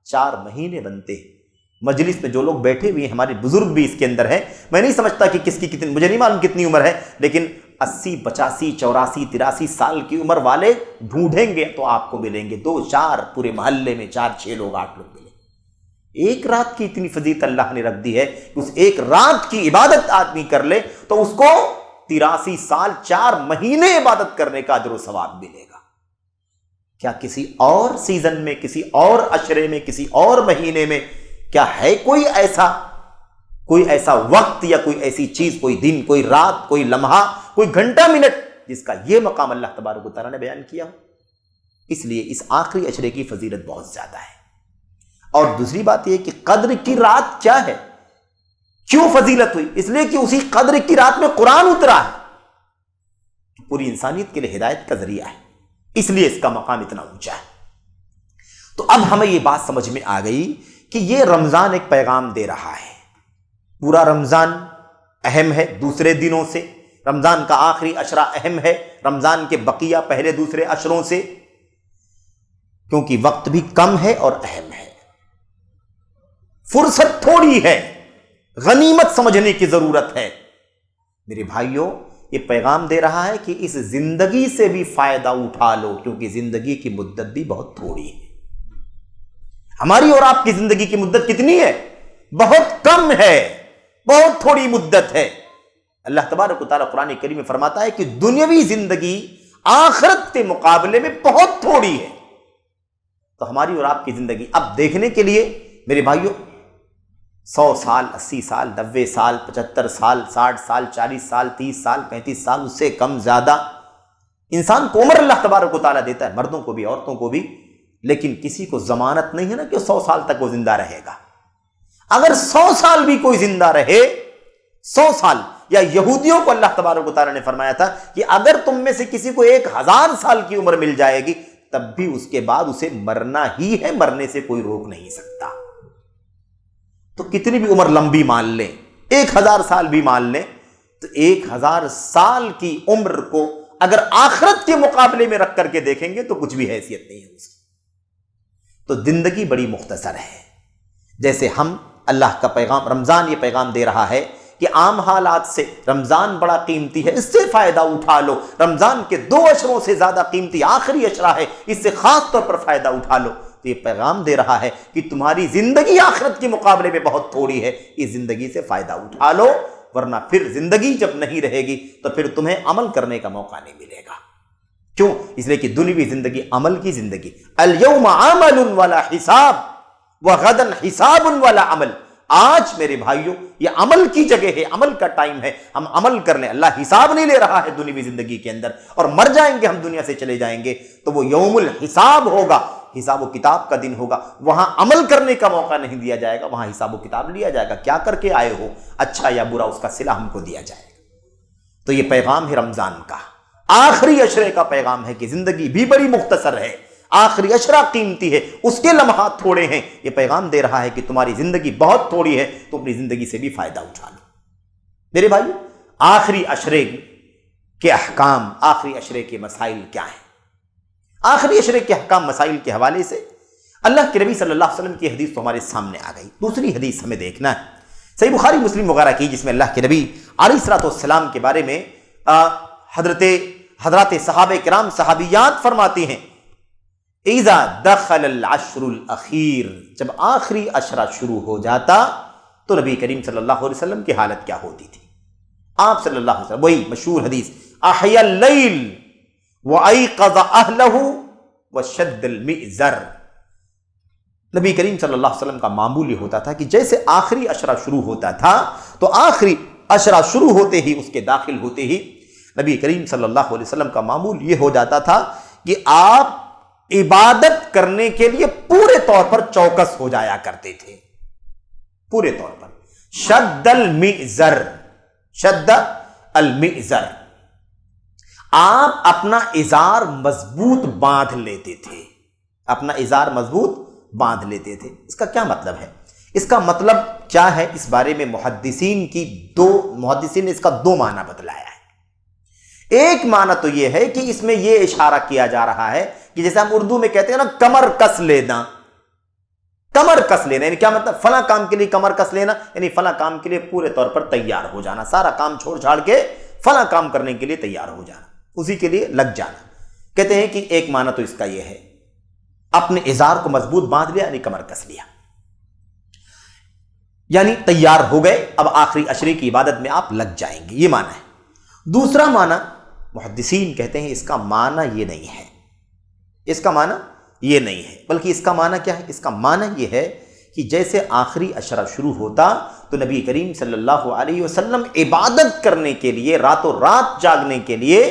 Speaker 2: 4 مہینے بنتے ہیں۔ مجلس میں جو لوگ بیٹھے ہوئے ہیں، ہمارے بزرگ بھی اس کے اندر ہیں، میں نہیں سمجھتا کہ کس کی کتنی، مجھے نہیں معلوم کتنی عمر ہے، لیکن 80 85 84 83 سال کی عمر والے ڈھونڈیں گے تو آپ کو ملیں گے، 2 4 پورے محلے میں 4 6 لوگ 8 لوگ ملیں گے۔ ایک رات کی اتنی فضیلت اللہ نے رکھ دی ہے کہ اس ایک رات کی عبادت آدمی کر لے تو اس کو 83 سال 4 مہینے عبادت کرنے کا اجر و ثواب ملے گا۔ کیا کسی اور سیزن میں، کسی اور اشرے میں، کسی اور مہینے میں کیا ہے کوئی ایسا وقت یا کوئی ایسی چیز، کوئی دن، کوئی رات، کوئی لمحہ، کوئی گھنٹہ منٹ جس کا یہ مقام اللہ تبارک و تعالیٰ نے بیان کیا ہو؟ اس لیے اس آخری اشرے کی فضیلت بہت زیادہ ہے۔ اور دوسری بات یہ کہ قدر کی رات کیا ہے، کیوں فضیلت ہوئی؟ اس لیے کہ اسی قدر کی رات میں قرآن اترا ہے، پوری انسانیت کے لیے ہدایت کا ذریعہ ہے، اس لیے اس کا مقام اتنا اونچا ہے۔ تو اب ہمیں یہ بات سمجھ میں آ گئی کہ یہ رمضان ایک پیغام دے رہا ہے، پورا رمضان اہم ہے دوسرے دنوں سے، رمضان کا آخری اشرہ اہم ہے رمضان کے بقیہ پہلے دوسرے اشروں سے، کیونکہ وقت بھی کم ہے اور اہم ہے، فرصت تھوڑی ہے، غنیمت سمجھنے کی ضرورت ہے۔ میرے بھائیوں، یہ پیغام دے رہا ہے کہ اس زندگی سے بھی فائدہ اٹھا لو، کیونکہ زندگی کی مدت بھی بہت تھوڑی ہے۔ ہماری اور آپ کی زندگی کی مدت کتنی ہے؟ بہت کم ہے، بہت تھوڑی مدت ہے۔ اللہ تبارک و تعالیٰ قرآن کریم میں فرماتا ہے کہ دنیاوی زندگی آخرت کے مقابلے میں بہت تھوڑی ہے۔ تو ہماری اور آپ کی زندگی اب دیکھنے کے لیے میرے بھائیوں 100 سال، 80 سال، 90 سال، 75 سال، 60 سال، 40 سال، 30 سال، 35 سال، اس سے کم زیادہ انسان کو عمر اللہ تبارک و تعالیٰ دیتا ہے، مردوں کو بھی عورتوں کو بھی، لیکن کسی کو ضمانت نہیں ہے نا کہ 100 سال تک وہ زندہ رہے گا۔ اگر 100 سال بھی کوئی زندہ رہے، 100 سال، یا یہودیوں کو اللہ تبارک و تعالیٰ نے فرمایا تھا کہ اگر تم میں سے کسی کو 1000 سال کی عمر مل جائے گی تب بھی اس کے بعد اسے مرنا ہی ہے، مرنے سے کوئی روک نہیں سکتا۔ تو کتنی بھی عمر لمبی مان لیں، 1000 سال بھی مان لیں، تو 1000 سال کی عمر کو اگر آخرت کے مقابلے میں رکھ کر کے دیکھیں گے تو کچھ بھی حیثیت نہیں ہے اس کی۔ تو زندگی بڑی مختصر ہے۔ جیسے ہم اللہ کا پیغام، رمضان یہ پیغام دے رہا ہے کہ عام حالات سے رمضان بڑا قیمتی ہے، اس سے فائدہ اٹھا لو، رمضان کے 2 اشروں سے زیادہ قیمتی آخری اشرہ ہے، اس سے خاص طور پر فائدہ اٹھا لو۔ تو یہ پیغام دے رہا ہے کہ تمہاری زندگی آخرت کے مقابلے میں بہت تھوڑی ہے، اس زندگی سے فائدہ اٹھا لو، ورنہ پھر زندگی جب نہیں رہے گی تو پھر تمہیں عمل کرنے کا موقع نہیں ملے گا۔ کیوں؟ اس لیے کہ دنیوی زندگی عمل کی زندگی، الیوم عمل ولا حساب وغدا حساب ولا عمل۔ آج میرے بھائیوں یہ عمل کی جگہ ہے، عمل کا ٹائم ہے، ہم عمل کر لیں۔ اللہ حساب نہیں لے رہا ہے دنیوی زندگی کے اندر، اور مر جائیں گے ہم، دنیا سے چلے جائیں گے تو وہ یوم الحساب ہوگا، حساب و کتاب کا دن ہوگا، وہاں عمل کرنے کا موقع نہیں دیا جائے گا، وہاں حساب و کتاب لیا جائے گا، کیا کر کے آئے ہو، اچھا یا برا، اس کا صلہ ہم کو دیا جائے گا۔ تو یہ پیغام ہے رمضان کا، آخری اشرے کا پیغام ہے کہ زندگی بھی بڑی مختصر ہے، آخری اشرہ قیمتی ہے، اس کے لمحات تھوڑے ہیں۔ یہ پیغام دے رہا ہے کہ تمہاری زندگی بہت تھوڑی ہے، تو اپنی زندگی سے بھی فائدہ اٹھا لو۔ میرے بھائی، آخری اشرے کے احکام، آخری اشرے کے مسائل کیا ہیں؟ آخری اشرے کے احکام مسائل کے حوالے سے اللہ کے نبی صلی اللہ علیہ وسلم کی حدیث تو ہمارے سامنے آ گئی۔ دوسری حدیث ہمیں دیکھنا ہے، صحیح بخاری مسلم وغیرہ کی، جس میں اللہ کے نبی علیہ الصلوۃ والسلام کے بارے میں حضرات صحابہ کرام، صحابیات فرماتی ہیں، اذا دخل العشر الاخیر، جب آخری اشرہ شروع ہو جاتا تو نبی کریم صلی اللہ علیہ وسلم کی حالت کیا ہوتی تھی؟ آپ صلی اللہ علیہ وسلم، وہی مشہور حدیث، احیا اللیل وایقظ اہلہ وشد المئزر۔ نبی کریم صلی اللہ علیہ وسلم کا معمول یہ ہوتا تھا کہ جیسے آخری اشرہ شروع ہوتا تھا تو آخری اشرہ شروع ہوتے ہی، اس کے داخل ہوتے ہی، نبی کریم صلی اللہ علیہ وسلم کا معمول یہ ہو جاتا تھا کہ آپ عبادت کرنے کے لیے پورے طور پر چوکس ہو جایا کرتے تھے، پورے طور پر۔ شد المئزر، شد المئزر، آپ اپنا ازار مضبوط باندھ لیتے تھے، اپنا ازار مضبوط باندھ لیتے تھے۔ اس کا کیا مطلب ہے؟ اس کا مطلب کیا ہے؟ اس بارے میں محدثین نے اس کا 2 معنی بتلایا ہے۔ ایک معنی تو یہ ہے کہ اس میں یہ اشارہ کیا جا رہا ہے کہ جیسے ہم اردو میں کہتے ہیں نا، کمر کس لینا، کمر کس لینا، یعنی کیا مطلب؟ فلاں کام کے لیے کمر کس لینا، یعنی فلاں کام کے لیے پورے طور پر تیار ہو جانا، سارا کام چھوڑ چھاڑ کے فلاں کام کرنے کے لیے تیار ہو جانا، اسی کے لیے لگ جانا۔ کہتے ہیں کہ ایک معنی تو اس کا یہ ہے، اپنے ازار کو مضبوط باندھ لیا، یعنی کمر کس لیا، یعنی تیار ہو گئے، اب آخری اشرے کی عبادت میں آپ لگ جائیں گے، یہ معنی ہے۔ دوسرا معنی محدثین کہتے ہیں اس کا معنی یہ نہیں ہے، اس کا معنی یہ نہیں ہے، بلکہ اس کا معنی کیا ہے؟ اس کا معنی یہ ہے کہ جیسے آخری اشرہ شروع ہوتا تو نبی کریم صلی اللہ علیہ وسلم عبادت کرنے کے لیے، راتوں رات جاگنے کے لیے،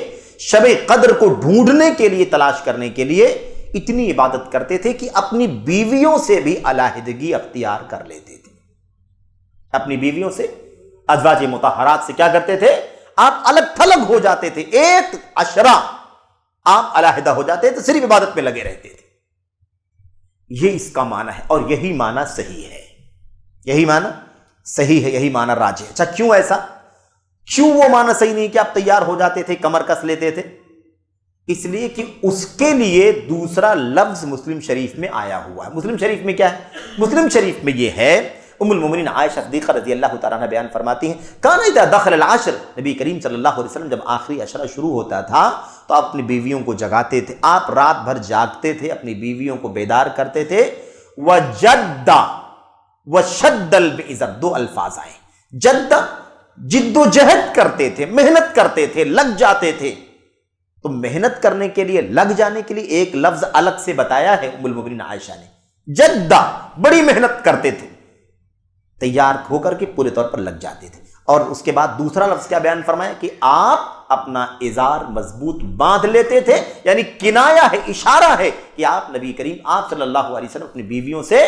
Speaker 2: شب قدر کو ڈھونڈنے کے لیے، تلاش کرنے کے لیے اتنی عبادت کرتے تھے کہ اپنی بیویوں سے بھی علیحدگی اختیار کر لیتے تھے۔ اپنی بیویوں سے، ازواج مطہرات سے کیا کرتے تھے؟ آپ الگ تھلگ ہو جاتے تھے، ایک اشرہ آپ علیحدہ ہو جاتے تھے، صرف عبادت میں لگے رہتے تھے۔ یہ اس کا معنی ہے، اور یہی معنی صحیح ہے، یہی معنی صحیح ہے، یہی معنی راجح ہے۔ اچھا، کیوں ایسا؟ کیوں وہ معنی صحیح نہیں کہ آپ تیار ہو جاتے تھے، کمر کس لیتے تھے؟ اس لیے کہ اس کے لیے دوسرا لفظ مسلم شریف میں آیا ہوا ہے۔ مسلم شریف میں کیا ہے؟ مسلم شریف میں یہ ہے، ام المومنین عائشہ صدیقہ رضی اللہ تعالیٰ عنہ بیان فرماتی ہیں، کان اذا دخل العشر، نبی کریم صلی اللہ علیہ وسلم جب آخری اشرہ شروع ہوتا تھا تو آپ اپنی بیویوں کو جگاتے تھے، آپ رات بھر جاگتے تھے، اپنی بیویوں کو بیدار کرتے تھے۔ وجد وشد المئزر، 2 الفاظ آئے، جد، جد و جہد کرتے تھے، محنت کرتے تھے، لگ جاتے تھے۔ تو محنت کرنے کے لیے، لگ جانے کے لیے ایک لفظ الگ سے بتایا ہے ام المومنین عائشہ نے، جدہ، بڑی محنت کرتے تھے، تیار ہو کر کے پورے طور پر لگ جاتے تھے۔ اور اس کے بعد دوسرا لفظ کیا بیان فرمایا کہ آپ اپنا ازار مضبوط باندھ لیتے تھے، یعنی کنایا ہے، اشارہ ہے کہ آپ نبی کریم، آپ صلی اللہ علیہ وسلم اپنی بیویوں سے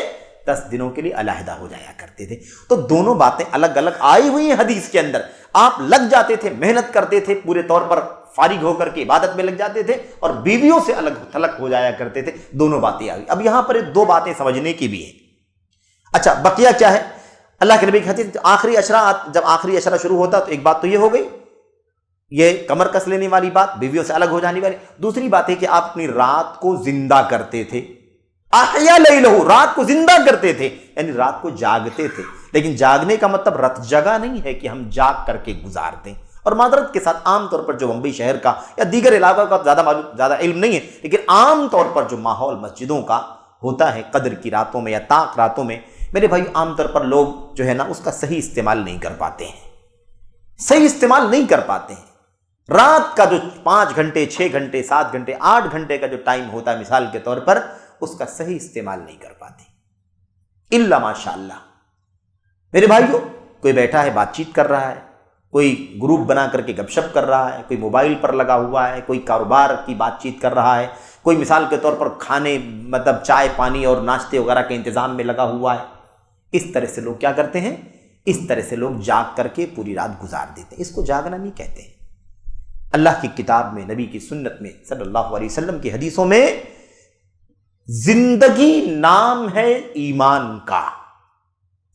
Speaker 2: 10 دنوں کے لیے علیحدہ ہو جایا کرتے تھے۔ تو دونوں باتیں الگ الگ آئی ہوئی ہیں حدیث کے اندر۔ آپ لگ جاتے تھے، محنت کرتے تھے، پورے طور پر فارغ ہو کر کے عبادت میں لگ جاتے تھے، اور بیویوں سے الگ تھلگ ہو جایا کرتے تھے۔ دونوں باتیں آئی۔ اب یہاں پر 2 باتیں سمجھنے کی بھی ہیں۔ اچھا، بقیہ کیا ہے؟ اللہ کے نبی کی حدیث، جب آخری عشرہ شروع ہوتا تو ایک بات تو یہ ہو گئی، یہ کمر کس لینے والی بات، بیویوں سے الگ ہو جانے والی۔ دوسری بات ہے کہ آپ اپنی رات کو زندہ کرتے تھے، احیا لیلہ، رات کو زندہ کرتے تھے، یعنی رات کو جاگتے تھے۔ لیکن جاگنے کا مطلب رت جگہ نہیں ہے کہ ہم جاگ کر کے گزار دیں۔ اور معذرت کے ساتھ عام طور پر جو ممبئی شہر کا یا دیگر علاقوں کا زیادہ علم نہیں ہے، لیکن عام طور پر جو ماحول مسجدوں کا ہوتا ہے قدر کی راتوں میں یا طاق راتوں میں، میرے بھائی عام طور پر لوگ جو ہے نا اس کا صحیح استعمال نہیں کر پاتے ہیں، صحیح استعمال نہیں کر پاتے ہیں۔ رات کا جو 5 گھنٹے 6 گھنٹے 7 گھنٹے 8 گھنٹے کا جو ٹائم ہوتا ہے مثال کے طور پر، اس کا صحیح استعمال نہیں کر پاتے الا ماشاء اللہ۔ میرے بھائیو، کوئی بیٹھا ہے بات چیت کر رہا ہے، کوئی گروپ بنا کر کے گپ شپ کر رہا ہے، کوئی موبائل پر لگا ہوا ہے، کوئی کاروبار کی بات چیت کر رہا ہے، کوئی مثال کے طور پر کھانے مطلب چائے پانی اور ناشتے وغیرہ کے انتظام میں لگا ہوا ہے۔ اس طرح سے لوگ کیا کرتے ہیں؟ اس طرح سے لوگ جاگ کر کے پوری رات گزار دیتے ہیں۔ اس کو جاگنا نہیں کہتے ہیں۔ اللہ کی کتاب میں، نبی کی سنت میں، صلی اللہ علیہ وسلم کی حدیثوں میں زندگی نام ہے ایمان کا۔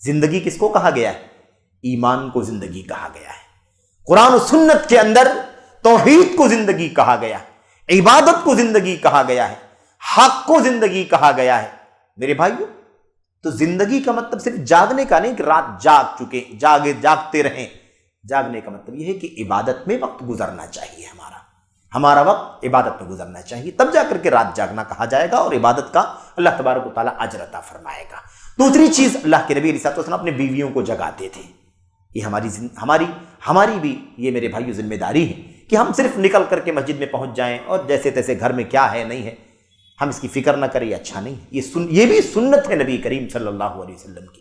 Speaker 2: زندگی کس کو کہا گیا ہے؟ ایمان کو زندگی کہا گیا ہے۔ قرآن و سنت کے اندر توحید کو زندگی کہا گیا ہے، عبادت کو زندگی کہا گیا ہے، حق کو زندگی کہا گیا ہے۔ میرے بھائیو، تو زندگی کا مطلب صرف جاگنے کا نہیں کہ رات جاگ چکے، جاگتے رہیں۔ جاگنے کا مطلب یہ ہے کہ عبادت میں وقت گزرنا چاہیے، ہمارا وقت عبادت میں گزرنا چاہیے، تب جا کر کے رات جاگنا کہا جائے گا، اور عبادت کا اللہ تبارک و تعالیٰ اجر عطا فرمائے گا۔ دوسری چیز، اللہ کے نبی علیہ الصلوۃ والسلام اپنے بیویوں کو جگاتے تھے۔ یہ ہماری بھی یہ میرے بھائیو ذمہ داری ہے کہ ہم صرف نکل کر کے مسجد میں پہنچ جائیں اور جیسے تیسے گھر میں کیا ہے نہیں ہے ہم اس کی فکر نہ کریں، یہ اچھا نہیں ہے۔ یہ بھی سنت ہے نبی کریم صلی اللہ علیہ وسلم کی۔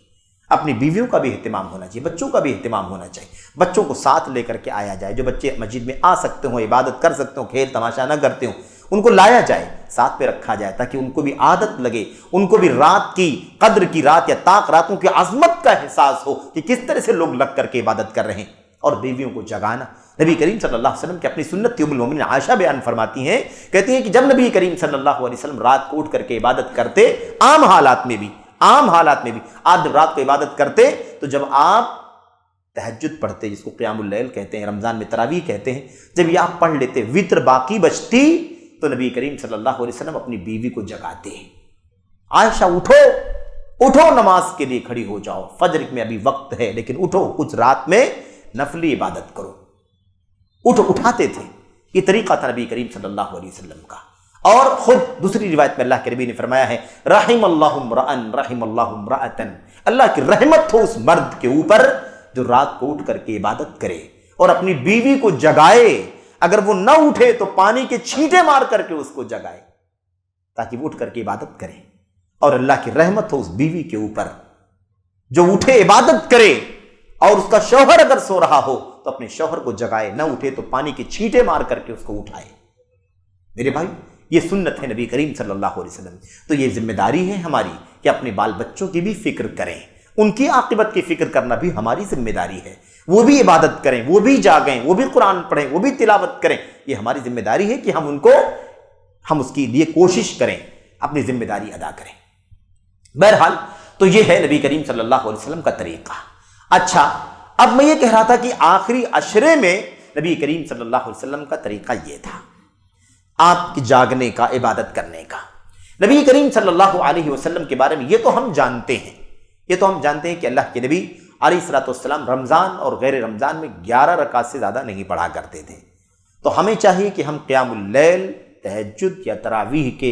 Speaker 2: اپنی بیویوں کا بھی اہتمام ہونا چاہیے، بچوں کا بھی اہتمام ہونا چاہیے، بچوں کو ساتھ لے کر کے آیا جائے۔ جو بچے مسجد میں آ سکتے ہوں، عبادت کر سکتے ہوں، کھیل تماشا نہ کرتے ہوں، ان کو لایا جائے، ساتھ پہ رکھا جائے، تاکہ ان کو بھی عادت لگے، ان کو بھی رات کی قدر کی رات یا طاق راتوں کی عظمت کا احساس ہو کہ کس طرح سے لوگ لگ کر کے عبادت کر رہے ہیں۔ اور بیویوں کو جگانا، نبی کریم صلی اللہ علیہ وسلم کی اپنی سنت تھی، ام المومنین عائشہ بیان فرماتی ہیں، کہتی ہیں کہ جب نبی کریم صلی اللہ علیہ وسلم رات کو اٹھ کر کے عبادت کرتے، عام حالات میں بھی آپ جب رات کو عبادت کرتے تو جب آپ تہجد پڑھتے، جس کو قیام اللیل کہتے ہیں، رمضان میں تراویح کہتے ہیں، جب یہ آپ پڑھ لیتے، وتر باقی بچتی، تو نبی کریم صلی اللہ علیہ وسلم اپنی بیوی کو جگاتے ہیں، عائشہ اٹھو نماز کے لیے کھڑی ہو جاؤ، فجر میں ابھی وقت ہے لیکن اٹھو، کچھ رات میں نفلی عبادت کرو، اٹھاتے تھے۔ یہ طریقہ تھا نبی کریم صلی اللہ علیہ وسلم کا۔ اور خود دوسری روایت میں اللہ کے نبی نے فرمایا ہے، رحم اللہ امرأن رحم اللہ امرأتن، اللہ کی رحمت ہو اس مرد کے اوپر جو رات کو اٹھ کر کے عبادت کرے اور اپنی بیوی کو جگائے، اگر وہ نہ اٹھے تو پانی کے چھینٹے مار کر کے اس کو جگائے تاکہ وہ اٹھ کر کے عبادت کرے۔ اور اللہ کی رحمت ہو اس بیوی کے اوپر جو اٹھے عبادت کرے، اور اس کا شوہر اگر سو رہا ہو تو اپنے شوہر کو جگائے، نہ اٹھے تو پانی کے چھینٹے مار کر کے اس کو اٹھائے۔ میرے بھائی، یہ سنت ہے نبی کریم صلی اللہ علیہ وسلم۔ تو یہ ذمہ داری ہے ہماری کہ اپنے بال بچوں کی بھی فکر کریں، ان کی عاقبت کی فکر کرنا بھی ہماری ذمہ داری ہے۔ وہ بھی عبادت کریں، وہ بھی جاگیں، وہ بھی قرآن پڑھیں، وہ بھی تلاوت کریں۔ یہ ہماری ذمہ داری ہے کہ ہم اس کے لیے کوشش کریں، اپنی ذمہ داری ادا کریں۔ بہرحال تو یہ ہے نبی کریم صلی اللہ علیہ وسلم کا طریقہ۔ اچھا، اب میں یہ کہہ رہا تھا کہ آخری عشرے میں نبی کریم صلی اللہ علیہ وسلم کا طریقہ یہ تھا، آپ کی جاگنے کا، عبادت کرنے کا۔ نبی کریم صلی اللہ علیہ وسلم کے بارے میں یہ تو ہم جانتے ہیں کہ اللہ کے نبی علیہ الصلوۃ والسلام رمضان اور غیر رمضان میں 11 رکعت سے زیادہ نہیں پڑھا کرتے تھے۔ تو ہمیں چاہیے کہ ہم قیام اللیل، تہجد یا تراویح کے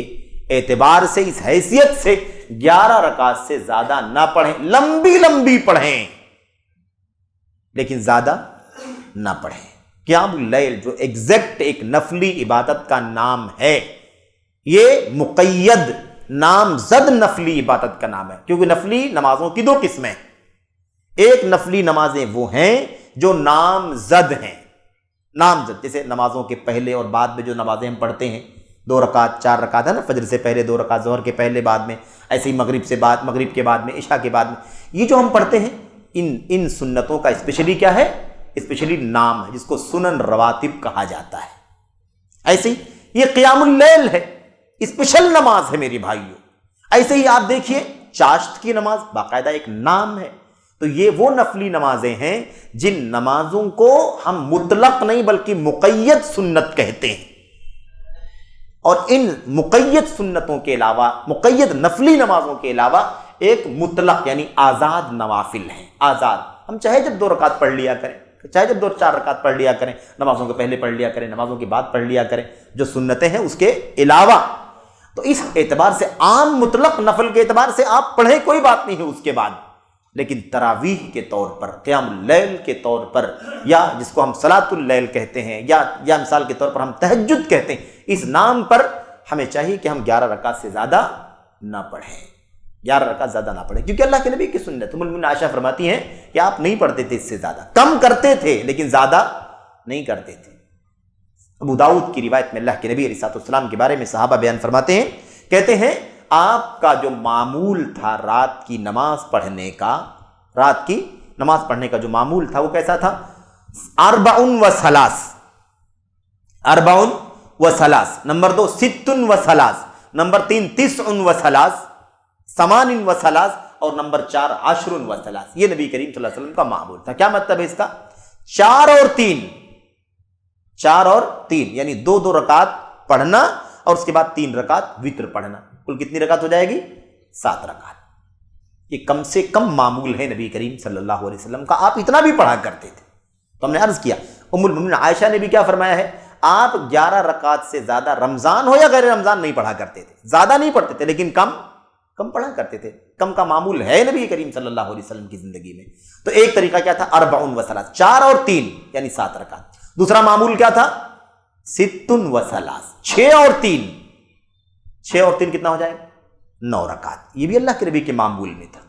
Speaker 2: اعتبار سے، اس حیثیت سے 11 رکعت سے زیادہ نہ پڑھیں، لمبی پڑھیں لیکن زیادہ نہ پڑھیں۔ قیام اللیل جو ایگزیکٹ ایک نفلی عبادت کا نام ہے، یہ مقید نامزد نفلی عبادت کا نام ہے، کیونکہ نفلی نمازوں کی 2 قسمیں، ایک نفلی نمازیں وہ ہیں جو نامزد ہیں، نامزد جیسے نمازوں کے پہلے اور بعد میں جو نمازیں ہم پڑھتے ہیں، 2 رکعت 4 رکعت ہے نا، فجر سے پہلے 2 رکعت، ظہر کے پہلے بعد میں، ایسے ہی مغرب کے بعد میں، عشاء کے بعد میں، یہ جو ہم پڑھتے ہیں ان سنتوں کا اسپیشلی کیا ہے؟ اسپیشلی نام ہے جس کو سنن رواتب کہا جاتا ہے۔ ایسے ہی یہ قیام اللیل ہے، اسپیشل نماز ہے میری بھائیوں۔ ایسے ہی آپ دیکھیے چاشت کی نماز باقاعدہ ایک نام ہے۔ تو یہ وہ نفلی نمازیں ہیں جن نمازوں کو ہم مطلق نہیں بلکہ مقید سنت کہتے ہیں، اور ان مقید سنتوں کے علاوہ، مقید نفلی نمازوں کے علاوہ ایک مطلق یعنی آزاد نوافل ہیں۔ آزاد، ہم چاہے جب 2 رکعت پڑھ لیا کریں، چاہے جب 4 رکعت پڑھ لیا کریں، نمازوں کے پہلے پڑھ لیا کریں، نمازوں کے بعد پڑھ لیا کریں، جو سنتیں ہیں اس کے علاوہ۔ تو اس اعتبار سے عام مطلق نفل کے اعتبار سے آپ پڑھیں، کوئی بات نہیں ہے اس کے بعد، لیکن تراویح کے طور پر، قیام اللیل کے طور پر، یا جس کو ہم صلاۃ اللیل کہتے ہیں، یا مثال کے طور پر ہم تہجد کہتے ہیں، اس نام پر ہمیں چاہیے کہ ہم 11 رکعت سے زیادہ نہ پڑھیں، 11 رکعت زیادہ نہ پڑھیں، کیونکہ اللہ کے نبی کی سنت۔ ام المؤمنین عائشہ فرماتی ہیں کہ آپ نہیں پڑھتے تھے اس سے زیادہ، کم کرتے تھے لیکن زیادہ نہیں کرتے تھے۔ ابو داؤد کی روایت میں اللہ کے نبی علیہ السلام کے بارے میں صحابہ بیان فرماتے ہیں، کہتے ہیں آپ کا جو معمول تھا رات کی نماز پڑھنے کا، رات کی نماز پڑھنے کا جو معمول تھا وہ کیسا تھا؟ 4 و 3، 4 و 3، نمبر 2 6 و 3، نمبر 3 9 و 3، 8 و 3، اور نمبر 4 10 و 3۔ یہ نبی کریم صلی اللہ علیہ وسلم کا معمول تھا۔ کیا مطلب ہے اس کا؟ 4 اور 3، 4 اور 3 یعنی 2 رکعت پڑھنا اور اس کے بعد 3 رکعت وتر پڑھنا، کل کتنی رکعت ہو جائے گی؟ 7 رکعت۔ یہ کم سے کم معمول ہے نبی کریم صلی اللہ علیہ وسلم کا، آپ اتنا بھی پڑھا کرتے تھے۔ تو ہم نے عرض کیا ام المؤمنین عائشہ نے بھی کیا فرمایا ہے؟ آپ 11 رکعت سے زیادہ رمضان ہو یا غیر رمضان نہیں پڑھا کرتے تھے، زیادہ نہیں پڑھتے تھے لیکن کم پڑھا کرتے تھے۔ کم کا معمول ہے نبی کریم صلی اللہ علیہ وسلم کی زندگی میں۔ تو ایک طریقہ کیا تھا؟ 4 و 3، 4 اور 3 یعنی 7 رکعت۔ دوسرا معمول کیا تھا؟ 6 و 3، 6 اور 3، 6 اور 3 کتنا ہو جائے؟ 9 رکعت۔ یہ بھی اللہ کے نبی کے معمول میں تھا۔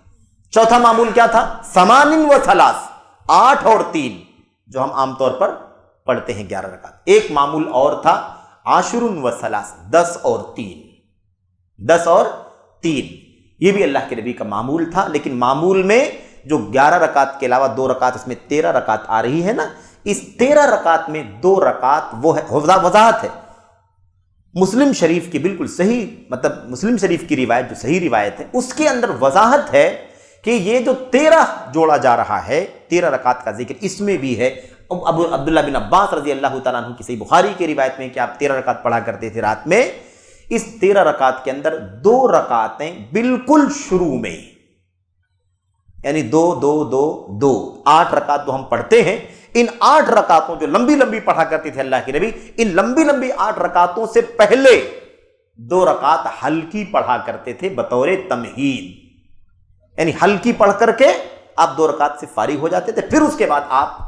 Speaker 2: چوتھا معمول کیا تھا؟ 8 و 3، 8 اور 3، جو ہم عام طور پر پڑھتے ہیں 11 رکعت۔ ایک معمول اور تھا 10 و 3، 10 اور 3، 10 اور 3، یہ بھی اللہ کے نبی کا معمول تھا۔ لیکن معمول میں جو 11 رکعت کے علاوہ 2 رکعت اس میں 13 رکعت آ رہی ہے نا، اس 13 رکعت میں 2 رکعت وہ ہے، وضاحت ہے مسلم شریف کی بالکل صحیح، مطلب مسلم شریف کی روایت جو صحیح روایت ہے اس کے اندر وضاحت ہے کہ یہ جو 13 جوڑا جا رہا ہے، 13 رکعت کا ذکر اس میں بھی ہے۔ ابو عبداللہ بن عباس رضی اللہ تعالیٰ عنہ کی صحیح بخاری کی روایت میں کہ آپ 13 رکعت پڑھا کرتے تھے رات میں، اس 13 رکعت کے اندر 2 رکعتیں بالکل شروع میں، یعنی 2 2 2 2، 8 رکعت جو ہم پڑھتے ہیں، ان 8 رکعتوں جو لمبی لمبی پڑھا کرتے تھے اللہ کے نبی، ان لمبی لمبی 8 رکعتوں سے پہلے 2 رکعت ہلکی پڑھا کرتے تھے بطور تمہید، یعنی ہلکی پڑھ کر کے آپ 2 رکعت سے فارغ ہو جاتے تھے، پھر اس کے بعد آپ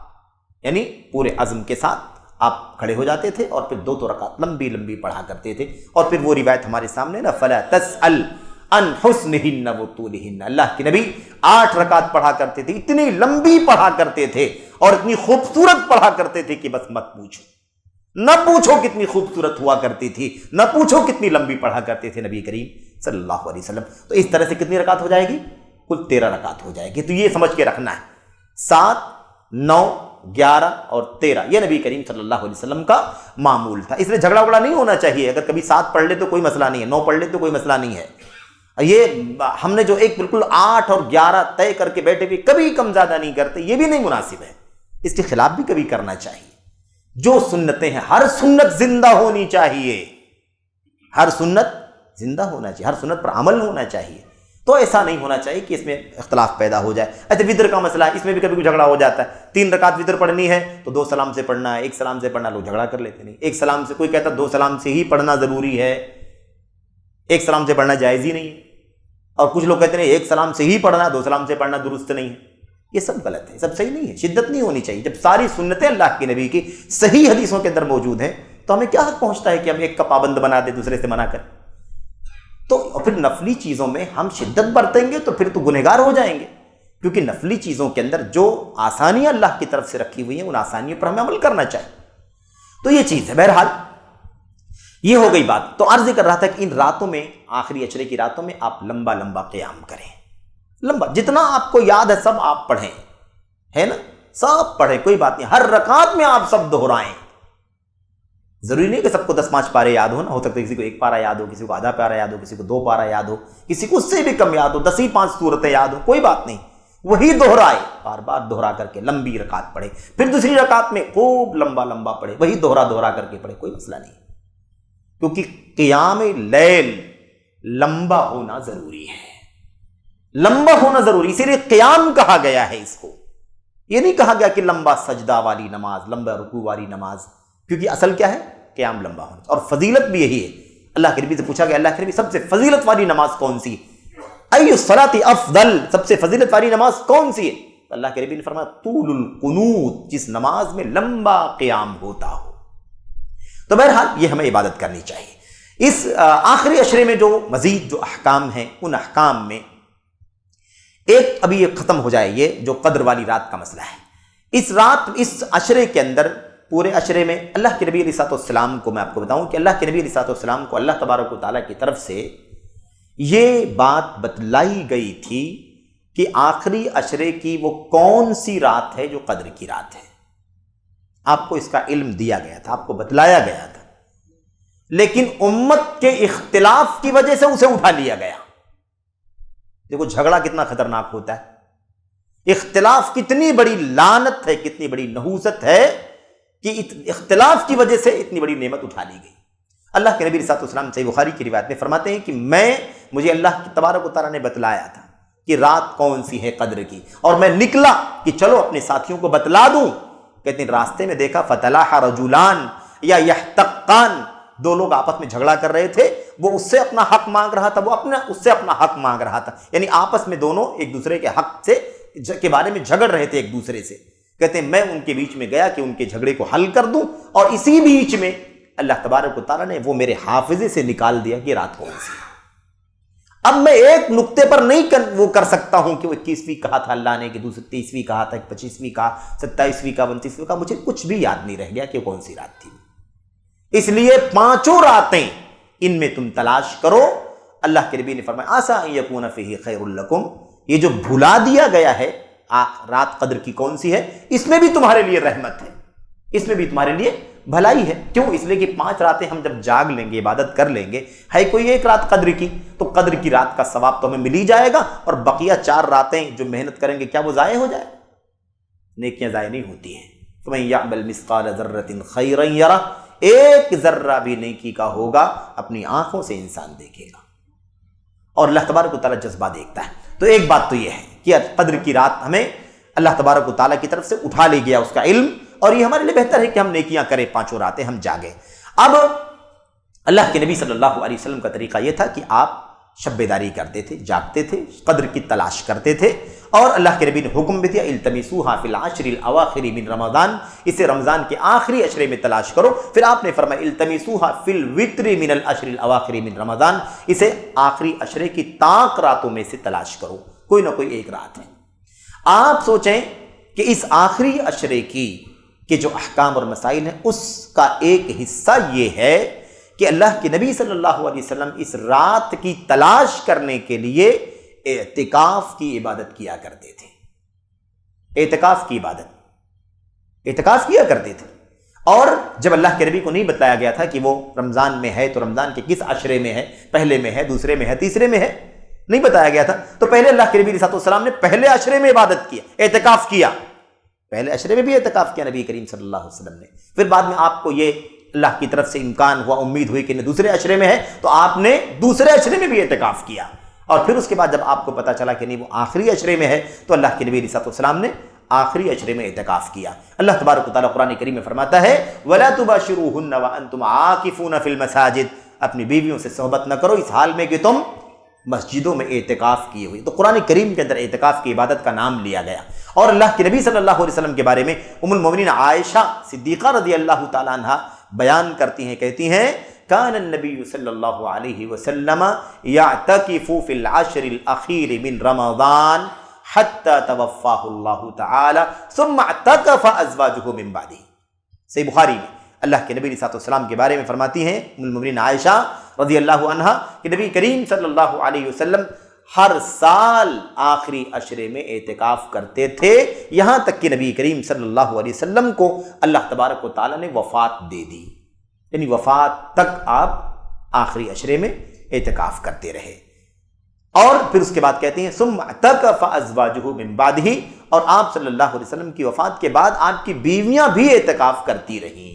Speaker 2: یعنی پورے عزم کے ساتھ آپ کھڑے ہو جاتے تھے اور پھر 2 رکعت لمبی لمبی پڑھا کرتے تھے۔ اور پھر وہ روایت ہمارے سامنے نا، فلا تسأل عن حسنہن وطولہن، اللہ کے نبی 8 رکعت پڑھا کرتے تھے، اتنی لمبی پڑھا کرتے تھے اور اتنی خوبصورت پڑھا کرتے تھے کہ بس مت پوچھو، نہ پوچھو کتنی خوبصورت ہوا کرتی تھی، نہ پوچھو کتنی لمبی پڑھا کرتے تھے نبی کریم صلی اللہ علیہ وسلم۔ تو اس طرح سے کتنی رکعت ہو جائے گی؟ کل 13 رکعت ہو جائے گی۔ تو یہ سمجھ کے رکھنا ہے، 7 9 11 اور 13 یہ نبی کریم صلی اللہ علیہ وسلم کا معمول تھا۔ اس لیے جھگڑا وگڑا نہیں ہونا چاہیے، اگر کبھی 7 پڑھ لے تو کوئی مسئلہ نہیں ہے، 9 پڑھ لے تو کوئی مسئلہ نہیں ہے۔ یہ ہم نے جو ایک بالکل 8 اور 11 طے کر کے بیٹھے ہوئے کبھی کم زیادہ نہیں کرتے، یہ بھی نہیں مناسب ہے، اس کے خلاف بھی کبھی کرنا چاہیے۔ جو سنتیں ہیں ہر سنت زندہ ہونی چاہیے، ہر سنت زندہ ہونا چاہیے، ہر سنت پر عمل ہونا چاہیے۔ تو ایسا نہیں ہونا چاہیے کہ اس میں اختلاف پیدا ہو جائے۔ ایسے وتر کا مسئلہ ہے، اس میں بھی کبھی کوئی جھگڑا ہو جاتا ہے، 3 رکعت وتر پڑھنی ہے تو 2 سلام سے پڑھنا ہے، 1 سلام سے پڑھنا، لوگ جھگڑا کر لیتے نہیں، 1 سلام سے، کوئی کہتا 2 سلام سے ہی پڑھنا ضروری ہے، 1 سلام سے پڑھنا جائز ہی نہیں ہے، اور کچھ لوگ کہتے ہیں 1 سلام سے ہی پڑھنا، 2 سلام سے پڑھنا درست نہیں ہے۔ یہ سب غلط ہے، سب صحیح نہیں ہے، شدت نہیں ہونی چاہیے۔ جب ساری سنتیں اللہ کے نبی کی صحیح حدیثوں کے اندر موجود ہیں تو ہمیں کیا حق پہنچتا ہے کہ ہم ایک کا پابند بنا دیں دوسرے سے منع کریں؟ تو پھر نفلی چیزوں میں ہم شدت برتیں گے تو پھر تو گنہگار ہو جائیں گے، کیونکہ نفلی چیزوں کے اندر جو آسانیاں اللہ کی طرف سے رکھی ہوئی ہیں ان آسانیوں پر ہمیں عمل کرنا چاہیے۔ تو یہ چیز ہے۔ بہرحال یہ ہو گئی بات. تو عرض کر رہا تھا کہ ان راتوں میں، آخری عشرے کی راتوں میں آپ لمبا لمبا قیام کریں، لمبا جتنا آپ کو یاد ہے سب آپ پڑھیں، ہے نا، سب پڑھیں، کوئی بات نہیں. ہر رکعت میں آپ سب دہرائیں. ضروری نہیں کہ سب کو 10-5 پارے یاد ہو نا، ہو سکتا ہے کسی کو 1 پارا یاد ہو، کسی کو آدھا پارا یاد ہو، کسی کو 2 پارا یاد ہو، کسی کو اس سے بھی کم یاد ہو، 10 ہی 5 سورتیں یاد ہو، کوئی بات نہیں. وہی دہرائے، بار بار دہرا کر کے لمبی رکعت پڑھے. پھر دوسری رکعت میں خوب لمبا لمبا پڑھے، وہی دہرا کر کے پڑھے، کوئی مسئلہ نہیں. کیونکہ قیام لیل لمبا ہونا ضروری ہے، لمبا ہونا ضروری، اسی لیے قیام کہا گیا ہے اس کو. یہ نہیں کہا گیا کہ لمبا سجدہ والی نماز، لمبا رکوع والی نماز، کیونکہ اصل کیا ہے؟ قیام لمبا ہونا. اور فضیلت بھی یہی ہے. اللہ کے نبی سے پوچھا گیا، اللہ کے نبی سب سے فضیلت والی نماز کون سی؟ ای الصلاۃ افضل، سب سے فضیلت والی نماز کون سی ہے؟ اللہ کے نبی نے فرمایا طول القنوت، جس نماز میں لمبا قیام ہوتا ہو. تو بہرحال یہ ہمیں عبادت کرنی چاہیے. اس آخری عشرے میں جو مزید جو احکام ہیں، ان احکام میں ایک ابھی یہ ختم ہو جائے، یہ جو قدر والی رات کا مسئلہ ہے. اس رات، اس عشرے کے اندر، پورے عشرے میں اللہ کے نبی علیہ الصلوۃ والسلام کو میں آپ کو بتاؤں کہ اللہ کے نبی علیہ الصلوۃ والسلام کو اللہ تبارک و تعالیٰ کی طرف سے یہ بات بتلائی گئی تھی کہ آخری عشرے کی وہ کون سی رات ہے جو قدر کی رات ہے. آپ کو اس کا علم دیا گیا تھا، آپ کو بتلایا گیا تھا، لیکن امت کے اختلاف کی وجہ سے اسے اٹھا لیا گیا. دیکھو جھگڑا کتنا خطرناک ہوتا ہے، اختلاف کتنی بڑی لعنت ہے، کتنی بڑی نحوست ہے کہ اختلاف کی وجہ سے اتنی بڑی نعمت اٹھا لی گئی. اللہ کے نبی صلی اللہ علیہ وسلم صحیح بخاری کی روایت میں فرماتے ہیں کہ مجھے اللہ کی تبارک و تعالیٰ نے بتلایا تھا کہ رات کون سی ہے قدر کی، اور میں نکلا کہ چلو اپنے ساتھیوں کو بتلا دوں. کہتے ہیں راستے میں دیکھا فتلاح رجلان یا یحتقان، 2 لوگ آپس میں جھگڑا کر رہے تھے. وہ اس سے اپنا حق مانگ رہا تھا، وہ اس سے اپنا حق مانگ رہا تھا، یعنی آپس میں دونوں ایک دوسرے کے حق کے بارے میں جھگڑ رہے تھے ایک دوسرے سے. کہتے ہیں میں ان کے بیچ میں گیا کہ ان کے جھگڑے کو حل کر دوں، اور اسی بیچ میں اللہ تبارک و تعالیٰ نے وہ میرے حافظے سے نکال دیا کہ رات کون سی. اب میں ایک نقطے پر نہیں وہ کر سکتا ہوں کہ وہ 21ویں کہا تھا اللہ نے، کہ 23ویں کہا تھا، 25ویں کہا، 27ویں کہا، 29ویں کہا، مجھے کچھ بھی یاد نہیں رہ گیا کہ کون سی رات تھی. اس لیے 5 راتیں ان میں تم تلاش کرو. اللہ کے نبی نے فرمایا عسیٰ ان یکون فیہ خیر لکم، یہ جو بھلا دیا گیا ہے رات قدر کی کون سی ہے، اس میں بھی تمہارے لیے رحمت ہے، اس میں بھی تمہارے لیے بھلائی ہے. کیوں؟ اس لیے کہ 5 راتیں ہم جب جاگ لیں گے، عبادت کر لیں گے، ہے کوئی ایک رات قدر کی، تو قدر کی رات کا ثواب تو ہمیں مل ہی جائے گا، اور بقیہ 4 راتیں جو محنت کریں گے کیا وہ ضائع ہو جائے؟ نیکیاں ضائع نہیں ہوتی ہیں. فَمَن يَعْمَلْ مِثْقَالَ ذَرَّةٍ خَيْرًا يَرَهُ، ایک ذرہ بھی نیکی کا ہوگا اپنی آنکھوں سے انسان دیکھے گا، اور اللہ تبارک و تعالیٰ جذبہ دیکھتا ہے. تو ایک بات تو یہ ہے کہ قدر کی رات ہمیں اللہ تبارک و تعالیٰ کی طرف سے اٹھا لے گیا اس کا علم، اور یہ ہمارے لیے بہتر ہے کہ ہم نیکیاں کریں، 5 راتیں ہم جاگیں. اب اللہ کے نبی صلی اللہ علیہ وسلم کا طریقہ یہ تھا کہ آپ شب بیداری کرتے تھے، جاگتے تھے، قدر کی تلاش کرتے تھے، اور اللہ کے نبی نے حکم بھی دیا التمسوها فی العشر الاواخر من رمضان، اسے رمضان کے آخری عشرے میں تلاش کرو. پھر آپ نے فرمایا التمسوها فی الوتر من العشر الاواخر من رمضان، اسے آخری عشرے کی طاق راتوں میں سے تلاش کرو، کوئی نہ کوئی ایک رات ہے. آپ سوچیں کہ اس آخری عشرے کی کے جو احکام اور مسائل ہیں، اس کا ایک حصہ یہ ہے کہ اللہ کے نبی صلی اللہ علیہ وسلم اس رات کی تلاش کرنے کے لیے اعتکاف کی عبادت کیا کرتے تھے. اعتکاف کی عبادت، اعتکاف کیا کرتے تھے. اور جب اللہ کے نبی کو نہیں بتایا گیا تھا کہ وہ رمضان میں ہے تو رمضان کے کس عشرے میں ہے، پہلے میں ہے، دوسرے میں ہے، تیسرے میں ہے، نہیں بتایا گیا تھا، تو پہلے اللہ کے نبی علیہ السلام نے پہلے عشرے میں عبادت کیا، اعتکاف کیا. پہلے عشرے میں بھی اعتکاف کیا نبی کریم صلی اللہ علیہ وسلم نے. پھر بعد میں آپ کو یہ اللہ کی طرف سے امکان ہوا، امید ہوئی کہ دوسرے عشرے میں ہے، تو آپ نے دوسرے عشرے میں بھی اعتکاف کیا. اور پھر اس کے بعد جب آپ کو پتہ چلا کہ نہیں وہ آخری عشرے میں ہے، تو اللہ کے نبی علیہ السلام نے آخری عشرے میں اعتکاف کیا. اللہ تبارک و تعالیٰ قرآن کریم میں فرماتا ہے وَلَا تُبَاشِرُوهُنَّ وَأَنْتُمْ عَاكِفُونَ فِي الْمَسَاجِدِ، اپنی بیویوں سے صحبت نہ کرو اس حال میں کہ تم مسجدوں میں اعتکاف کیے ہوئی. تو قرآن کریم کے اندر اعتکاف کی عبادت کا نام لیا گیا. اور اللہ کے نبی صلی اللہ علیہ وسلم کے بارے میں ام المؤمنین عائشہ صدیقہ رضی اللہ تعالیٰ عنہ بیان کرتی ہیں، کہتی ہیں کان النبی صلی اللہ علیہ وسلم یعتکف فی العشر الاخیر من رمضان حتی توفاہ اللہ تعالی ثم اعتکف ازواجہ من بعدہ. صحیح بخاری میں اللہ کے نبی علیہ السلام کے بارے میں فرماتی ہیں ام المؤمنین عائشہ رضی اللہ عنہا کہ نبی کریم صلی اللہ علیہ وسلم ہر سال آخری عشرے میں اعتکاف کرتے تھے، یہاں تک کہ نبی کریم صلی اللہ علیہ وسلم کو اللہ تبارک و تعالیٰ نے وفات دے دی، یعنی وفات تک آپ آخری عشرے میں اعتکاف کرتے رہے۔ اور پھر اس کے بعد کہتے ہیں ثم اعتکف ازواجہ من بعدہ، اور آپ صلی اللہ علیہ وسلم کی وفات کے بعد آپ کی بیویاں بھی اعتکاف کرتی رہیں،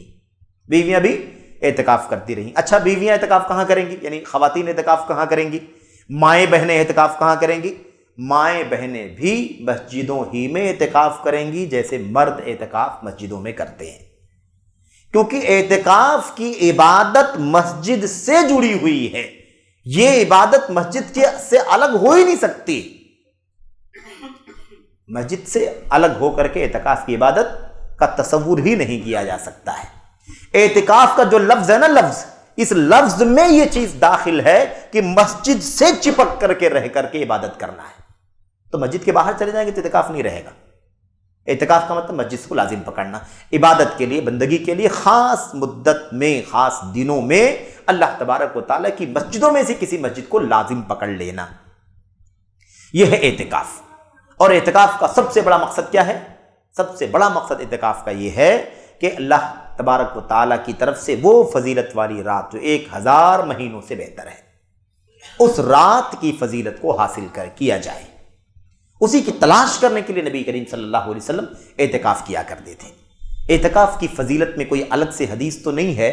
Speaker 2: بیویاں بھی اعتکاف کرتی رہیں۔ اچھا، بیویاں اعتکاف کہاں کریں گی؟ یعنی خواتین اعتکاف کہاں کریں گی؟ مائیں بہنیں اعتکاف کہاں کریں گی؟ مائیں بہنیں بھی مسجدوں ہی میں اعتکاف کریں گی جیسے مرد اعتکاف مسجدوں میں کرتے ہیں، کیونکہ اعتکاف کی عبادت مسجد سے جڑی ہوئی ہے، یہ عبادت مسجد کے سے الگ ہو ہی نہیں سکتی۔ مسجد سے الگ ہو کر کے اعتکاف کی عبادت کا تصور ہی نہیں کیا جا سکتا ہے۔ اعتکاف کا جو لفظ ہے نا، لفظ، اس لفظ میں یہ چیز داخل ہے کہ مسجد سے چپک کر کے رہ کر کے عبادت کرنا ہے۔ تو مسجد کے باہر چلے جائیں گے تو اعتکاف نہیں رہے گا۔ اعتکاف کا مطلب مسجد کو لازم پکڑنا، عبادت کے لیے، بندگی کے لیے، خاص مدت میں، خاص دنوں میں اللہ تبارک و تعالیٰ کی مسجدوں میں سے کسی مسجد کو لازم پکڑ لینا، یہ ہے اعتکاف۔ اور اعتکاف کا سب سے بڑا مقصد کیا ہے؟ سب سے بڑا مقصد اعتکاف کا یہ ہے کہ اللہ تبارک و تعالیٰ کی طرف سے وہ فضیلت والی رات جو 1000 مہینوں سے بہتر ہے، اس رات کی فضیلت کو حاصل کیا جائے، اسی کی تلاش کرنے کے لیے نبی کریم صلی اللہ علیہ وسلم اعتکاف کیا کرتے تھے۔ اعتکاف کی فضیلت میں کوئی الگ سے حدیث تو نہیں ہے،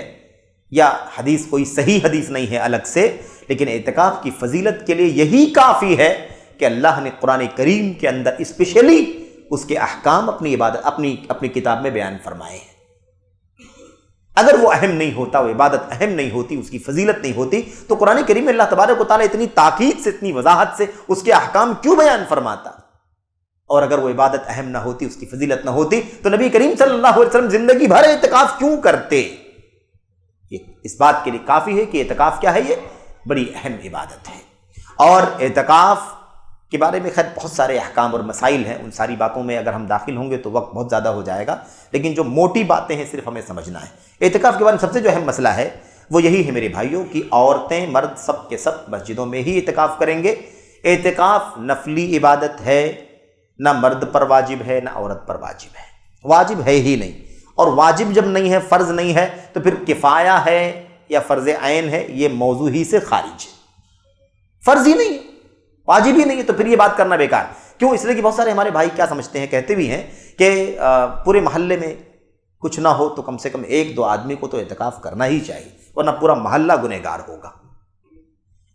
Speaker 2: یا حدیث کوئی صحیح حدیث نہیں ہے الگ سے، لیکن اعتکاف کی فضیلت کے لیے یہی کافی ہے کہ اللہ نے قرآن کریم کے اندر اسپیشلی اس کے احکام اپنی عبادت اپنی کتاب میں بیان فرمائے ہیں۔ اگر وہ اہم نہیں ہوتا، وہ عبادت اہم نہیں ہوتی، اس کی فضیلت نہیں ہوتی، تو قرآن کریم میں اللہ تبارک و تعالیٰ اتنی تاکید سے، اتنی وضاحت سے اس کے احکام کیوں بیان فرماتا؟ اور اگر وہ عبادت اہم نہ ہوتی، اس کی فضیلت نہ ہوتی، تو نبی کریم صلی اللہ علیہ وسلم زندگی بھر اعتکاف کیوں کرتے؟ یہ اس بات کے لیے کافی ہے کہ اعتکاف کیا ہے، یہ بڑی اہم عبادت ہے۔ اور اعتکاف کے بارے میں خیر بہت سارے احکام اور مسائل ہیں، ان ساری باتوں میں اگر ہم داخل ہوں گے تو وقت بہت زیادہ ہو جائے گا، لیکن جو موٹی باتیں ہیں صرف ہمیں سمجھنا ہے۔ اعتکاف کے بارے میں سب سے جو اہم مسئلہ ہے وہ یہی ہے میرے بھائیوں کہ عورتیں مرد سب کے سب مسجدوں میں ہی اعتکاف کریں گے۔ اعتکاف نفلی عبادت ہے، نہ مرد پر واجب ہے نہ عورت پر واجب ہے، واجب ہے ہی نہیں، اور واجب جب نہیں ہے، فرض نہیں ہے، تو پھر کفایہ ہے یا فرض عین ہے، یہ موضوع ہی سے خارج ہے، فرض ہی نہیں ہے، واجب ہی نہیں ہے، تو پھر یہ بات کرنا بیکار۔ کیوں؟ اس لیے کہ بہت سارے ہمارے بھائی کیا سمجھتے ہیں، کہتے بھی ہیں کہ پورے محلے میں کچھ نہ ہو تو کم سے کم 1-2 آدمی کو تو اعتکاف کرنا ہی چاہیے، ورنہ پورا محلہ گنہگار ہوگا۔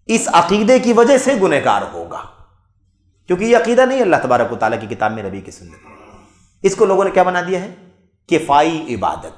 Speaker 2: اس عقیدے کی وجہ سے گنہگار ہوگا، کیونکہ یہ عقیدہ نہیں اللہ تبارک و تعالیٰ کی کتاب میں، نبی کی سنت۔ اس کو لوگوں نے کیا بنا دیا ہے؟ کفائی عبادت،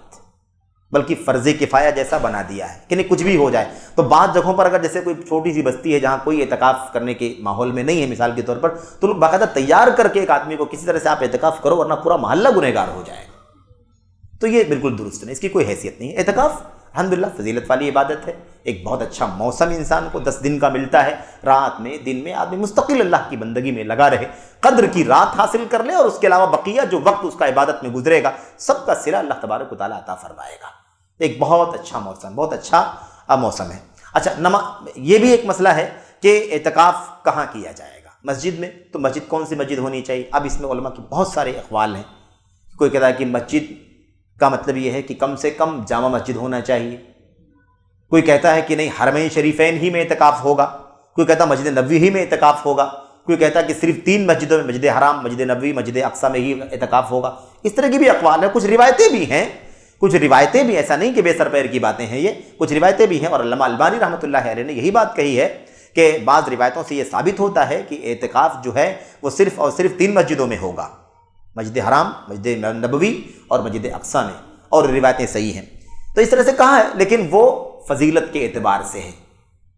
Speaker 2: بلکہ فرض کفایہ جیسا بنا دیا ہے کہ نہیں کچھ بھی ہو جائے۔ تو بعض جگہوں پر اگر جیسے کوئی چھوٹی سی بستی ہے جہاں کوئی اعتکاف کرنے کے ماحول میں نہیں ہے، مثال کے طور پر، تو لوگ باقاعدہ تیار کر کے ایک آدمی کو کسی طرح سے آپ اعتکاف کرو ورنہ پورا محلہ گنہگار ہو جائے گا، تو یہ بالکل درست نہیں، اس کی کوئی حیثیت نہیں ہے۔ اعتکاف الحمدللہ فضیلت والی عبادت ہے، ایک بہت اچھا موسم انسان کو 10 دن کا ملتا ہے، رات میں دن میں آدمی مستقل اللہ کی بندگی میں لگا رہے، قدر کی رات حاصل کر لے، اور اس کے علاوہ بقیہ جو وقت اس کا عبادت میں گزرے گا سب کا صلہ اللہ تبارک و تعالیٰ عطا فرمائے گا۔ ایک بہت اچھا موسم، بہت اچھا موسم ہے۔ اچھا، یہ بھی ایک مسئلہ ہے کہ اعتکاف کہاں کیا جائے گا؟ مسجد میں، تو مسجد کون سی مسجد ہونی چاہیے؟ اب اس میں علماء کے بہت سارے اقوال ہیں۔ کوئی کہتا ہے کہ مسجد کا مطلب یہ ہے کہ کم سے کم جامع مسجد ہونا چاہیے، کوئی کہتا ہے کہ نہیں حرمین شریفین ہی میں اعتکاف ہوگا، کوئی کہتا ہے مسجد نبوی ہی میں اعتکاف ہوگا، کوئی کہتا ہے کہ صرف 3 مسجدوں میں، مسجد حرام، مسجد نبوی، مسجد اقصی میں ہی اعتکاف ہوگا۔ اس طرح کی بھی اقوال ہیں، کچھ روایتیں بھی ہیں، ایسا نہیں کہ بے سر پیر کی باتیں ہیں، یہ کچھ روایتیں بھی ہیں، اور علامہ البانی رحمۃ اللہ علیہ نے یہی بات کہی ہے کہ بعض روایتوں سے یہ ثابت ہوتا ہے کہ اعتکاف جو ہے وہ صرف اور صرف 3 مسجدوں میں ہوگا، مسجد حرام، مسجد نبوی اور مسجد اقصی میں، اور روایتیں صحیح ہیں۔ تو اس طرح سے کہا ہے، لیکن وہ فضیلت کے اعتبار سے ہے،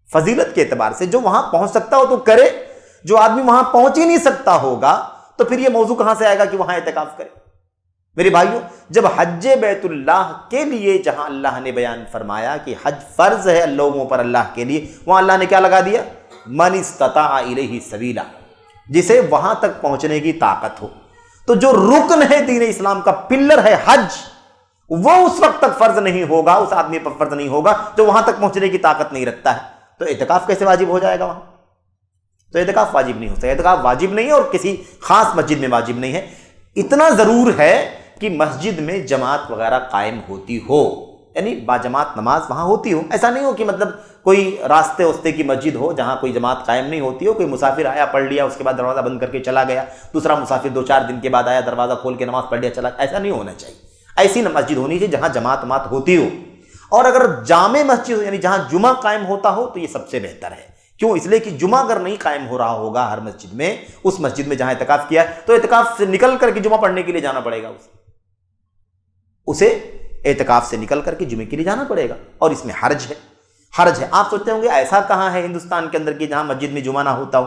Speaker 2: فضیلت کے اعتبار سے جو وہاں پہنچ سکتا ہو تو کرے، جو آدمی وہاں پہنچ ہی نہیں سکتا ہوگا تو پھر یہ موضوع کہاں سے آئے گا کہ وہاں اعتکاف کرے؟ میرے بھائیوں، جب حج بیت اللہ کے لیے جہاں اللہ نے بیان فرمایا کہ حج فرض ہے لوگوں پر اللہ کے لیے، وہاں اللہ نے کیا لگا دیا؟ من استطاع الیہ سبیلا، جسے وہاں تک پہنچنے کی طاقت ہو۔ تو جو رکن ہے دین اسلام کا، پلر ہے حج، وہ اس وقت تک فرض نہیں ہوگا، اس آدمی پر فرض نہیں ہوگا جو وہاں تک پہنچنے کی طاقت نہیں رکھتا ہے. تو اعتکاف کیسے واجب ہو جائے گا وہاں؟ تو اعتکاف واجب نہیں ہوتا. اعتکاف واجب نہیں ہے اور کسی خاص مسجد میں واجب نہیں ہے. اتنا ضرور ہے کہ مسجد میں جماعت وغیرہ قائم ہوتی ہو، یعنی باجماعت نماز وہاں ہوتی ہو. ایسا نہیں ہو کہ مطلب کوئی راستے وستے کی مسجد ہو جہاں کوئی جماعت قائم نہیں ہوتی ہو، کوئی مسافر آیا پڑھ لیا اس کے بعد دروازہ بند کر کے چلا گیا، دوسرا مسافر 2-4 دن کے بعد آیا دروازہ کھول کے نماز پڑھ لیا چلا. ایسا نہیں ہونا چاہیے. ایسی مسجد ہونی چاہیے جہاں جماعت ہوتی ہو. اور اگر جامع مسجد یعنی جہاں جمعہ قائم ہوتا ہو تو یہ سب سے بہتر ہے. کیوں؟ اس لیے کہ جمعہ اگر نہیں قائم ہو رہا ہوگا ہر مسجد میں، اس مسجد میں جہاں اعتکاف کیا ہے، تو اعتکاف سے نکل کر کے جمعہ پڑھنے کے لیے جانا پڑے گا. اسے اعتکاف سے نکل کر کے جمعے کے لیے جانا پڑے گا، اور اس میں حرج ہے. آپ سوچتے ہوں گے ایسا کہاں ہے ہندوستان کے اندر کہ جہاں مسجد میں جمعہ نہ ہوتا ہو؟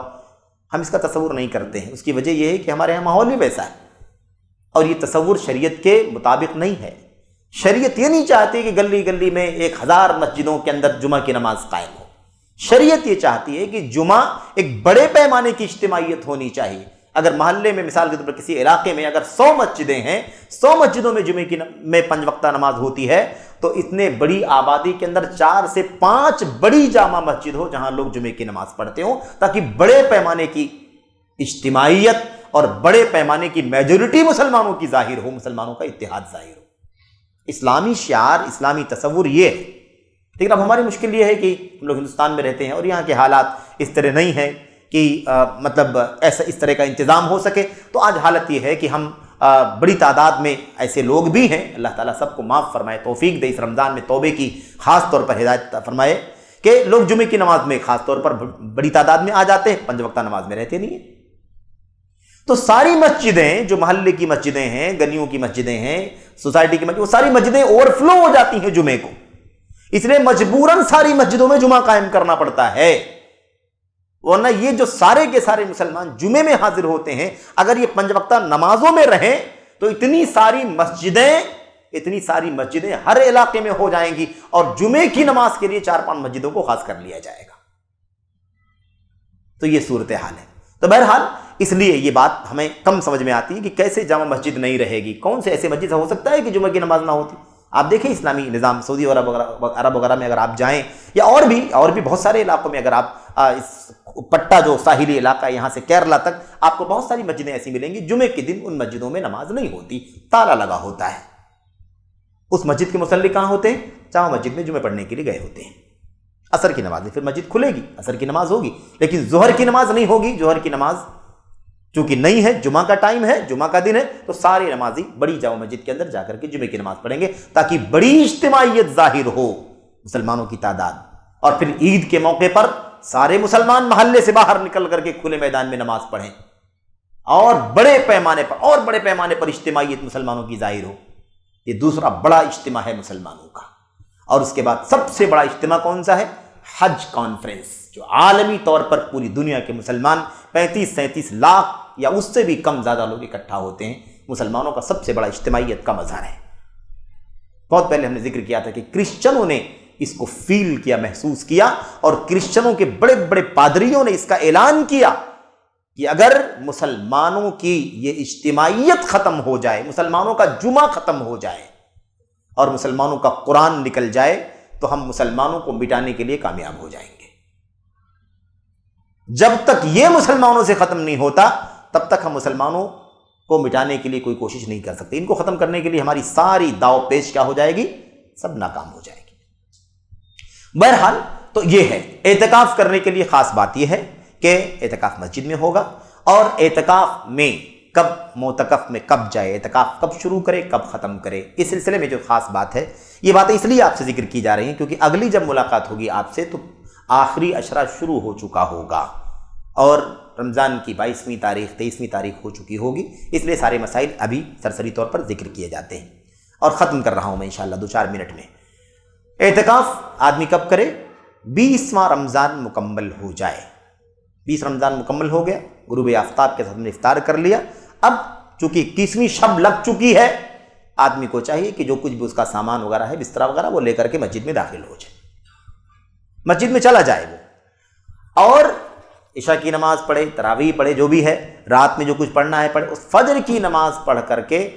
Speaker 2: ہم اس کا تصور نہیں کرتے ہیں. اس کی وجہ یہ ہے کہ ہمارے یہاں ماحول بھی ویسا ہے، اور یہ تصور شریعت کے مطابق نہیں ہے. شریعت یہ نہیں چاہتی کہ گلی گلی میں 1000 مسجدوں کے اندر جمعہ کی نماز قائم ہو. شریعت یہ چاہتی ہے کہ جمعہ ایک بڑے پیمانے کی اجتماعیت ہونی چاہیے. اگر محلے میں مثال کے طور پر کسی علاقے میں اگر 100 مسجدیں ہیں، 100 مسجدوں میں جمعے کی میں 5 وقتہ نماز ہوتی ہے، تو اتنے بڑی آبادی کے اندر 4 سے 5 بڑی جامع مسجد ہو جہاں لوگ جمعے کی نماز پڑھتے ہوں، تاکہ بڑے پیمانے کی اجتماعیت اور بڑے پیمانے کی میجورٹی مسلمانوں کی ظاہر ہو، مسلمانوں کا اتحاد ظاہر ہو. اسلامی شعار، اسلامی تصور یہ ہے. لیکن اب ہماری مشکل یہ ہے کہ ہم لوگ ہندوستان میں رہتے ہیں اور یہاں کے حالات اس طرح نہیں ہیں کہ مطلب اس طرح کا انتظام ہو سکے. تو آج حالت یہ ہے کہ ہم بڑی تعداد میں ایسے لوگ بھی ہیں، اللہ تعالیٰ سب کو معاف فرمائے، توفیق دے، اس رمضان میں توبے کی خاص طور پر ہدایت فرمائے، کہ لوگ جمعے کی نماز میں خاص طور پر بڑی تعداد میں آ جاتے ہیں، 5 وقتہ نماز میں رہتے نہیں ہیں. تو ساری مسجدیں جو محلے کی مسجدیں ہیں، گلیوں کی مسجدیں ہیں، سوسائٹی کی مسجد، وہ ساری مسجدیں اوور فلو ہو جاتی ہیں جمعے کو. اس لیے مجبوراً ساری مسجدوں میں جمعہ قائم کرنا پڑتا ہے. ورنہ یہ جو سارے کے سارے مسلمان جمعے میں حاضر ہوتے ہیں، اگر یہ 5 وقتہ نمازوں میں رہیں تو اتنی ساری مسجدیں ہر علاقے میں ہو جائیں گی، اور جمعے کی نماز کے لیے 4-5 مسجدوں کو خاص کر لیا جائے گا. تو یہ صورتحال ہے. تو بہرحال اس لیے یہ بات ہمیں کم سمجھ میں آتی ہے کہ کیسے جامع مسجد نہیں رہے گی. کون سے ایسے مسجد ہو سکتا ہے کہ جمعہ کی نماز نہ ہوتی؟ آپ دیکھیں اسلامی نظام سعودی عرب وغیرہ میں اگر آپ جائیں، یا اور بھی بہت سارے علاقوں میں، اگر آپ اس پٹا جو ساحلی علاقہ ہے یہاں سے کیرلا تک، آپ کو بہت ساری مسجدیں ایسی ملیں گی جمعے کے دن ان مسجدوں میں نماز نہیں ہوتی، تالا لگا ہوتا ہے. اس مسجد کے مصلی کہاں ہوتے ہیں؟ جامع مسجد میں جمعے پڑھنے کے لیے گئے ہوتے ہیں. عصر کی نماز میں پھر مسجد کھلے گی، عصر کی نماز ہوگی، لیکن ظہر کی نماز نہیں ہوگی. ظہر کی نماز چونکہ نہیں ہے، جمعہ کا ٹائم ہے، جمعہ کا دن ہے، تو سارے نمازی بڑی جامع مسجد کے اندر جا کر کے جمعے کی نماز پڑھیں گے، تاکہ بڑی اجتماعیت ظاہر ہو، مسلمانوں کی تعداد. اور پھر عید کے موقع پر سارے مسلمان محلے سے باہر نکل کر کے کھلے میدان میں نماز پڑھیں، اور بڑے پیمانے پر اجتماعیت مسلمانوں کی ظاہر ہو. یہ دوسرا بڑا اجتماع ہے مسلمانوں کا. اور اس کے بعد سب سے بڑا اجتماع کون سا ہے؟ حج کانفرنس، جو عالمی طور پر پوری دنیا کے مسلمان 35-37 لاکھ یا اس سے بھی کم زیادہ لوگ اکٹھا ہوتے ہیں. مسلمانوں کا سب سے بڑا اجتماعیت کا مظہر ہے. بہت پہلے ہم نے ذکر کیا تھا کہ کرسچنوں نے اس کو فیل کیا، محسوس کیا، اور کرسچنوں کے بڑے بڑے پادریوں نے اس کا اعلان کیا کہ اگر مسلمانوں کی یہ اجتماعیت ختم ہو جائے، مسلمانوں کا جمعہ ختم ہو جائے اور مسلمانوں کا قرآن نکل جائے، تو ہم مسلمانوں کو مٹانے کے لیے کامیاب ہو جائیں گے. جب تک یہ مسلمانوں سے ختم نہیں ہوتا تب تک ہم مسلمانوں کو مٹانے کے لیے کوئی کوشش نہیں کر سکتے. ان کو ختم کرنے کے لیے ہماری ساری داؤ پیش کیا ہو جائے گی؟ سب ناکام ہو جائے گی. بہرحال تو یہ ہے اعتکاف کرنے کے لیے خاص بات یہ ہے کہ اعتکاف مسجد میں ہوگا، اور اعتکاف میں کب معتکف میں کب جائے، اعتکاف کب شروع کرے کب ختم کرے، اس سلسلے میں جو خاص بات ہے، یہ باتیں اس لیے آپ سے ذکر کی جا رہی ہیں کیونکہ اگلی جب ملاقات ہوگی آپ سے تو آخری عشرہ شروع ہو چکا ہوگا، اور رمضان کی 22ویں تاریخ 23ویں تاریخ ہو چکی ہوگی. اس لیے سارے مسائل ابھی سرسری طور پر ذکر کیے جاتے ہیں. اور ختم کر رہا ہوں میں انشاءاللہ 2-4 منٹ میں. اعتکاف آدمی کب کرے؟ 20واں رمضان مکمل ہو جائے. 20 رمضان مکمل ہو گیا، غروب آفتاب کے ساتھ میں افطار کر لیا. اب چونکہ 21ویں شب لگ چکی ہے، آدمی کو چاہیے کہ جو کچھ بھی اس کا سامان وغیرہ ہے، بستر وغیرہ، وہ لے کر کے مسجد میں داخل ہو جائے، مسجد میں چلا جائے وہ، اور عشاء کی نماز پڑھے، تراویح پڑھے، جو بھی ہے، رات میں جو کچھ پڑھنا ہے پڑھے. اس فجر کی نماز پڑھ کر کے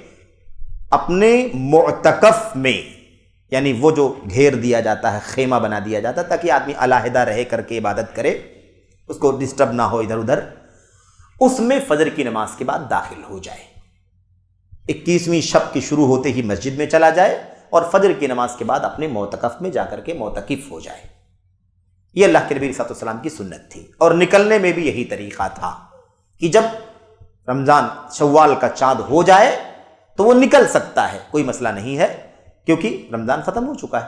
Speaker 2: اپنے معتکف میں، یعنی وہ جو گھیر دیا جاتا ہے، خیمہ بنا دیا جاتا ہے تاکہ آدمی علیحدہ رہ کر کے عبادت کرے، اس کو ڈسٹرب نہ ہو ادھر ادھر، اس میں فجر کی نماز کے بعد داخل ہو جائے، 21ویں شب کی شروع ہوتے ہی مسجد میں چلا جائے اور فجر کی نماز کے بعد اپنے معتکف میں جا کر کے معتکف ہو جائے۔ یہ اللہ کے نبی صلی اللہ علیہ وسلم کی سنت تھی، اور نکلنے میں بھی یہی طریقہ تھا کہ جب رمضان شوال کا چاند ہو جائے تو وہ نکل سکتا ہے، کوئی مسئلہ نہیں ہے، کیونکہ رمضان ختم ہو چکا ہے،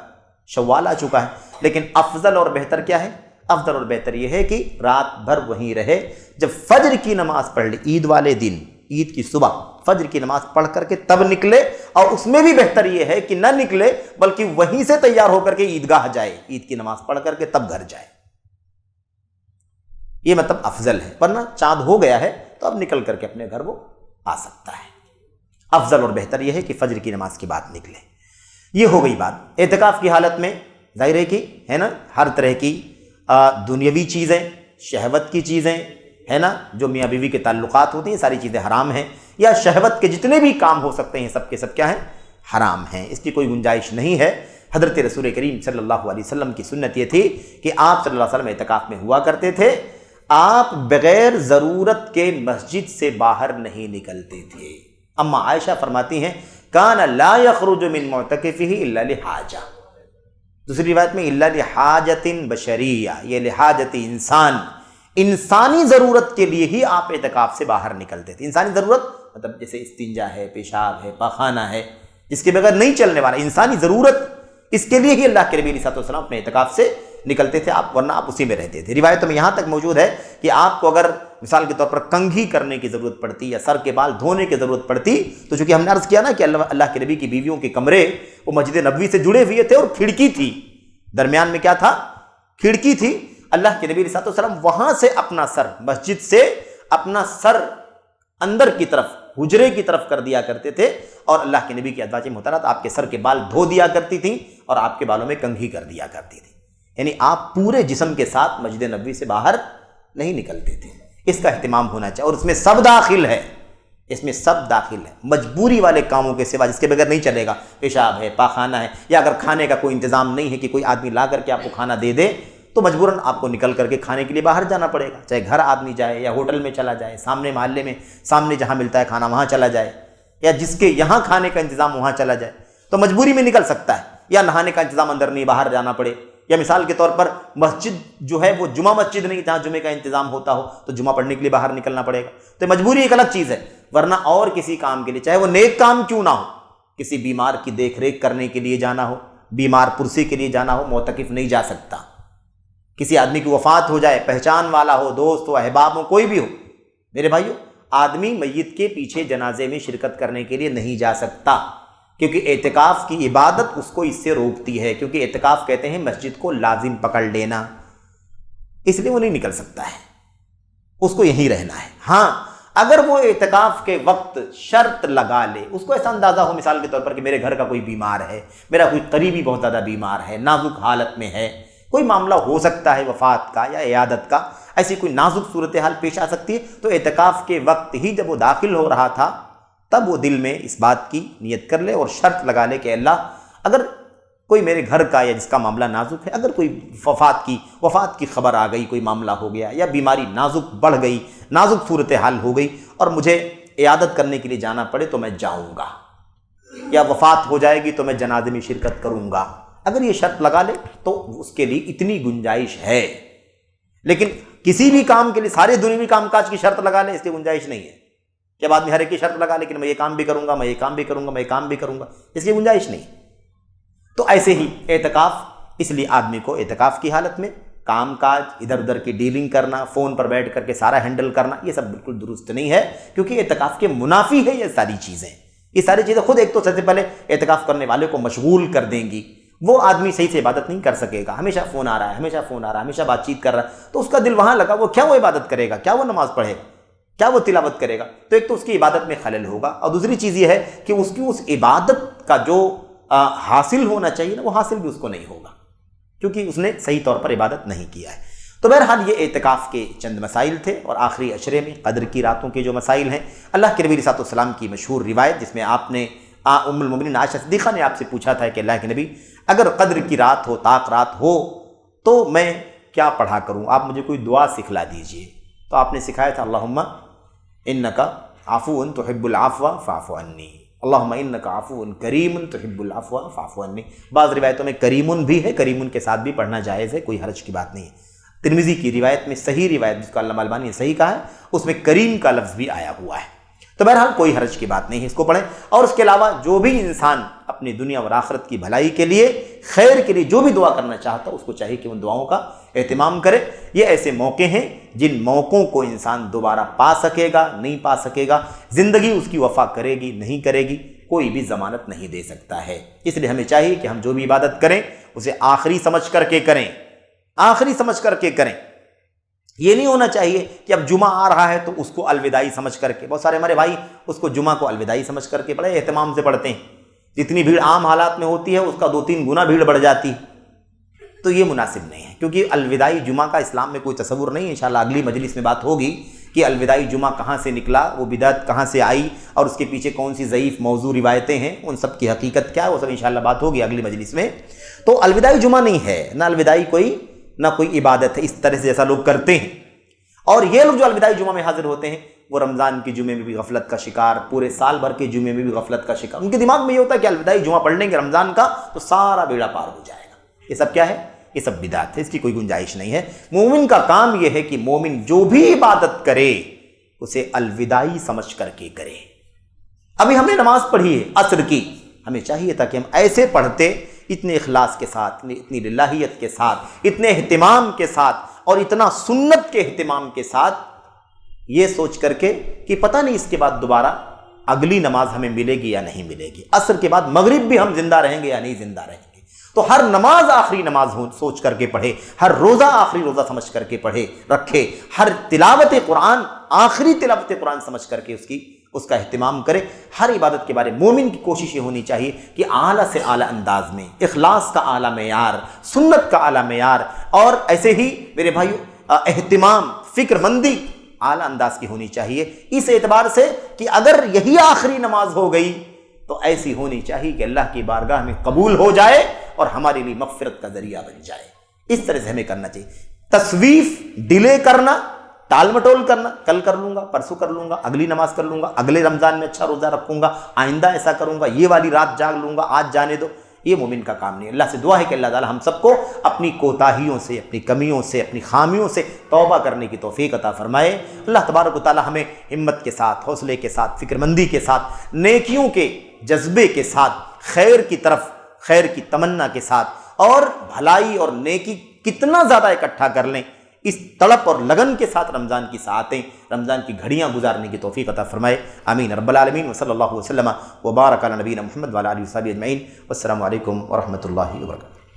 Speaker 2: شوال آ چکا ہے۔ لیکن افضل اور بہتر کیا ہے؟ افضل اور بہتر یہ ہے کہ رات بھر وہیں رہے، جب فجر کی نماز پڑھ لے، عید والے دن، عید کی صبح فجر کی نماز پڑھ کر کے تب نکلے، اور اس میں بھی بہتر یہ ہے کہ نہ نکلے بلکہ وہیں سے تیار ہو کر کے عیدگاہ جائے، عید کی نماز پڑھ کر کے تب گھر جائے، یہ مطلب افضل ہے۔ ورنہ چاند ہو گیا ہے تو اب نکل کر کے اپنے گھر وہ آ سکتا ہے۔ افضل اور بہتر یہ ہے کہ فجر کی نماز کے بعد نکلے۔ یہ ہو گئی بات۔ اعتکاف کی حالت میں ظاہر ہے کہ ہے نا ہر طرح کی دنیاوی چیزیں، شہوت کی چیزیں ہے نا، جو میاں بیوی کے تعلقات ہوتے ہیں، ساری چیزیں حرام ہیں، یا شہوت کے جتنے بھی کام ہو سکتے ہیں سب کے سب کیا ہیں؟ حرام ہیں، اس کی کوئی گنجائش نہیں ہے۔ حضرت رسول کریم صلی اللہ علیہ وسلم کی سنت یہ تھی کہ آپ صلی اللہ علیہ وسلم اعتکاف میں ہوا کرتے تھے، آپ بغیر ضرورت کے مسجد سے باہر نہیں نکلتے تھے۔ اما عائشہ فرماتی ہیں کان لا یخرج من معتکفہ الا لحاجہ، دوسری روایت میں الا لحاجۃ بشریہ، یہ لحاجت انسانی ضرورت کے لیے ہی آپ اعتکاف سے باہر نکلتے تھے۔ انسانی ضرورت مطلب جیسے استنجا ہے، پیشاب ہے، پاخانہ ہے، جس کے بغیر نہیں چلنے والا انسانی ضرورت، اس کے لیے ہی اللہ کے نبی علیہ الصلوۃ والسلام اپنے اعتکاف سے نکلتے تھے آپ، ورنہ آپ اسی میں رہتے تھے۔ روایتوں میں یہاں تک موجود ہے کہ آپ کو اگر مثال کے طور پر کنگھی کرنے کی ضرورت پڑتی یا سر کے بال دھونے کی ضرورت پڑتی، تو چونکہ ہم نے عرض کیا نا کہ اللہ کے نبی کی بیویوں کے کمرے وہ مسجد نبوی سے جڑے ہوئے تھے اور کھڑکی تھی، درمیان میں کیا تھا؟ کھڑکی تھی۔ اللہ کے نبی علیہ الصلوۃ والسلام وہاں سے اپنا سر، مسجد سے اپنا سر اندر کی طرف، حجرے کی طرف کر دیا کرتے تھے، اور اللہ کے نبی کی ازواج مطہرات آپ کے سر کے بال دھو دیا کرتی تھیں اور آپ کے بالوں میں کنگھی کر دیا کرتی تھی، یعنی آپ پورے جسم کے ساتھ مسجد نبوی سے باہر نہیں نکلتے تھے۔ اس کا اہتمام ہونا چاہیے، اور اس میں سب داخل ہے، اس میں سب داخل ہے، مجبوری والے کاموں کے سوا جس کے بغیر نہیں چلے گا، پیشاب ہے، پاخانہ ہے، یا اگر کھانے کا کوئی انتظام نہیں ہے کہ کوئی آدمی لا کر کے آپ کو کھانا دے دے، تو مجبوراً آپ کو نکل کر کے کھانے کے لیے باہر جانا پڑے گا، چاہے گھر آدمی جائے یا ہوٹل میں چلا جائے، سامنے محلے میں سامنے جہاں ملتا ہے کھانا وہاں چلا جائے، یا جس کے یہاں کھانے کا انتظام وہاں چلا جائے، تو مجبوری میں نکل سکتا ہے، یا نہانے کا انتظام اندر نہیں باہر جانا پڑے، یا مثال کے طور پر مسجد جو ہے وہ جمعہ مسجد نہیں جہاں جمعے کا انتظام ہوتا ہو تو جمعہ پڑھنے کے لیے باہر نکلنا پڑے گا، تو مجبوری ایک الگ چیز ہے۔ ورنہ اور کسی کام کے لیے، چاہے وہ نیک کام کیوں نہ ہو، کسی بیمار کی دیکھ ریکھ کرنے کے لیے جانا ہو، بیمار پرسی کے لیے جانا ہو، معتکف نہیں جا سکتا۔ کسی آدمی کی وفات ہو جائے، پہچان والا ہو، دوست ہو، احباب ہو، کوئی بھی ہو، میرے بھائیو، آدمی میت کے پیچھے جنازے میں شرکت کرنے کے لیے نہیں جا سکتا، کیونکہ اعتکاف کی عبادت اس کو اس سے روکتی ہے، کیونکہ اعتکاف کہتے ہیں مسجد کو لازم پکڑ لینا، اس لیے وہ نہیں نکل سکتا ہے، اس کو یہیں رہنا ہے۔ ہاں اگر وہ اعتکاف کے وقت شرط لگا لے، اس کو ایسا اندازہ ہو مثال کے طور پر کہ میرے گھر کا کوئی بیمار ہے، میرا کوئی قریبی بہت زیادہ بیمار ہے، نازک حالت میں ہے، کوئی معاملہ ہو سکتا ہے وفات کا یا عیادت کا، ایسی کوئی نازک صورتحال پیش آ سکتی ہے، تو اعتکاف کے وقت ہی جب وہ داخل ہو رہا تھا تب وہ دل میں اس بات کی نیت کر لے اور شرط لگا لے کہ اللہ اگر کوئی میرے گھر کا یا جس کا معاملہ نازک ہے، اگر کوئی وفات کی خبر آ گئی، کوئی معاملہ ہو گیا، یا بیماری نازک بڑھ گئی، نازک صورتحال ہو گئی اور مجھے عیادت کرنے کے لیے جانا پڑے تو میں جاؤں گا، یا وفات ہو جائے گی تو میں جنازے میں شرکت کروں گا، اگر یہ شرط لگا لے تو اس کے لیے اتنی گنجائش ہے۔ لیکن کسی بھی کام کے لیے سارے دنیوی کام کاج کی شرط لگا لے، اس کی گنجائش نہیں ہے۔ جب آدمی ہر ایک کی شرط لگا لیکن میں یہ کام بھی کروں گا، میں یہ کام بھی کروں گا، میں یہ کام بھی کروں گا، اس کی گنجائش نہیں۔ تو ایسے ہی اعتکاف، اس لیے آدمی کو اعتکاف کی حالت میں کام کاج، ادھر ادھر کی ڈیلنگ کرنا، فون پر بیٹھ کر کے سارا ہینڈل کرنا، یہ سب بالکل درست نہیں ہے، کیونکہ اعتکاف کے منافی ہے یہ ساری چیزیں۔ یہ ساری چیزیں خود ایک تو سب سے پہلے اعتکاف کرنے والے کو مشغول کر دیں گی، وہ آدمی صحیح سے عبادت نہیں کر سکے گا، ہمیشہ فون آ رہا ہے، ہمیشہ فون آ رہا ہے، ہمیشہ بات چیت کر رہا ہے، تو اس کا دل وہاں لگا، وہ کیا وہ عبادت کرے گا، کیا وہ نماز پڑھے گا، کیا وہ تلاوت کرے گا؟ تو ایک تو اس کی عبادت میں خلل ہوگا، اور دوسری چیز یہ ہے کہ اس کی اس عبادت کا جو حاصل ہونا چاہیے نا، وہ حاصل بھی اس کو نہیں ہوگا، کیونکہ اس نے صحیح طور پر عبادت نہیں کیا ہے۔ تو بہرحال یہ اعتکاف کے چند مسائل تھے، اور آخری عشرے میں قدر کی راتوں کے جو مسائل ہیں، اللہ کے نبی صلی اللہ علیہ وسلم کی مشہور روایت جس میں آپ نے ام المومنین عائشہ صدیقہ نے آپ سے پوچھا تھا کہ اللہ کے نبی اگر قدر کی رات ہو، طاق رات ہو تو میں کیا پڑھا کروں، آپ مجھے کوئی دعا سکھلا دیجئے. تو آپ نے سکھایا تھا اللہم انک عفو تحب العفو فاعف عنی، اللہم انک عفو کریم تحب العفو فاعف عنی. بعض روایتوں میں کریمن بھی ہے، کریمن کے ساتھ بھی پڑھنا جائز ہے، کوئی حرج کی بات نہیں ہے. ترمذی کی روایت میں صحیح روایت جس کو علامہ البانی نے صحیح کہا ہے اس میں کریم کا لفظ بھی آیا ہوا ہے. تو بہرحال کوئی حرج کی بات نہیں ہے، اس کو پڑھیں. اور اس کے علاوہ جو بھی انسان اپنی دنیا اور آخرت کی بھلائی کے لیے، خیر کے لیے جو بھی دعا کرنا چاہتا اس کو چاہیے کہ ان دعاؤں کا اہتمام کرے. یہ ایسے موقع ہیں جن موقعوں کو انسان دوبارہ پا سکے گا نہیں پا سکے گا، زندگی اس کی وفا کرے گی نہیں کرے گی، کوئی بھی ضمانت نہیں دے سکتا ہے. اس لیے ہمیں چاہیے کہ ہم جو بھی عبادت کریں اسے آخری سمجھ کر کے کریں، آخری سمجھ کر کے کریں. یہ نہیں ہونا چاہیے کہ اب جمعہ آ رہا ہے تو اس کو الوداعی سمجھ کر کے، بہت سارے ہمارے بھائی اس کو جمعہ کو الوداعی سمجھ کر کے بڑے اہتمام سے پڑھتے ہیں. جتنی بھیڑ عام حالات میں ہوتی ہے اس کا 2-3 گنا بھیڑ بڑھ جاتی ہے. تو یہ مناسب نہیں ہے، کیونکہ الوداعی جمعہ کا اسلام میں کوئی تصور نہیں ہے. انشاءاللہ اگلی مجلس میں بات ہوگی کہ الوداعی جمعہ کہاں سے نکلا، وہ بدعت کہاں سے آئی، اور اس کے پیچھے کون سی ضعیف موضوع روایتیں ہیں، ان سب کی حقیقت کیا ہے، وہ سب انشاءاللہ بات ہوگی اگلی مجلس میں. تو الوداعی جمعہ نہیں ہے، نہ الوداعی نہ کوئی عبادت ہے اس طرح سے جیسا لوگ کرتے ہیں. اور یہ لوگ جو الوداعی جمعہ میں حاضر ہوتے ہیں وہ رمضان کے جمعے میں بھی غفلت کا شکار، پورے سال بھر کے جمعے میں بھی غفلت کا شکار. ان کے دماغ میں یہ ہوتا ہے کہ الوداعی جمعہ پڑھ لیں گے رمضان کا تو سارا بیڑا پار ہو جائے گا. یہ سب کیا ہے؟ یہ سب بدعت ہے، اس کی کوئی گنجائش نہیں ہے. مومن کا کام یہ ہے کہ مومن جو بھی عبادت کرے اسے الوداعی سمجھ کر کے کرے. ابھی ہم نے نماز پڑھی ہے عصر کی، ہمیں چاہیے تھا کہ ہم ایسے پڑھتے، اتنے اخلاص کے ساتھ، اتنی للہیت کے ساتھ، اتنے اہتمام کے ساتھ اور اتنا سنت کے اہتمام کے ساتھ، یہ سوچ کر کے کہ پتہ نہیں اس کے بعد دوبارہ اگلی نماز ہمیں ملے گی یا نہیں ملے گی، عصر کے بعد مغرب بھی ہم زندہ رہیں گے یا نہیں زندہ رہیں گے. تو ہر نماز آخری نماز سوچ کر کے پڑھے، ہر روزہ آخری روزہ سمجھ کر کے پڑھے رکھے، ہر تلاوت قرآن آخری تلاوت قرآن سمجھ کر کے اس کا اہتمام کرے. ہر عبادت کے بارے مومن کی کوشش یہ ہونی چاہیے کہ اعلیٰ سے اعلیٰ انداز میں اخلاص کا اعلیٰ معیار، سنت کا اعلیٰ معیار، اور ایسے ہی میرے بھائیو اہتمام، فکر مندی اعلیٰ انداز کی ہونی چاہیے. اس اعتبار سے کہ اگر یہی آخری نماز ہو گئی تو ایسی ہونی چاہیے کہ اللہ کی بارگاہ میں قبول ہو جائے اور ہمارے لیے مغفرت کا ذریعہ بن جائے. اس طرح سے ہمیں کرنا چاہیے. تصویف، ڈیلے کرنا، ٹال مٹول کرنا، کل کر لوں گا، پرسوں کر لوں گا، اگلی نماز کر لوں گا، اگلے رمضان میں اچھا روزہ رکھوں گا، آئندہ ایسا کروں گا، یہ والی رات جاگ لوں گا، آج جانے دو، یہ مومن کا کام نہیں. اللہ سے دعا ہے کہ اللہ تعالی ہم سب کو اپنی کوتاہیوں سے، اپنی کمیوں سے، اپنی خامیوں سے توبہ کرنے کی توفیق عطا فرمائے. اللہ تبارک و تعالی ہمیں ہمت کے ساتھ، حوصلے کے ساتھ، فکر مندی کے ساتھ، نیکیوں کے جذبے کے ساتھ، خیر کی طرف، خیر کی تمنا کے ساتھ، اور بھلائی اور نیکی کتنا زیادہ اکٹھا کر لیں، اس تڑپ اور لگن کے ساتھ رمضان کی ساعتیں، رمضان کی گھڑیاں گزارنے کی توفیق عطا فرمائے. آمین رب العالمین. وصلی اللہ وسلم وبارک علی نبینا محمد وعلی آلہ وصحبہ اجمعین. والسلام علیکم ورحمۃ اللہ وبرکاتہ.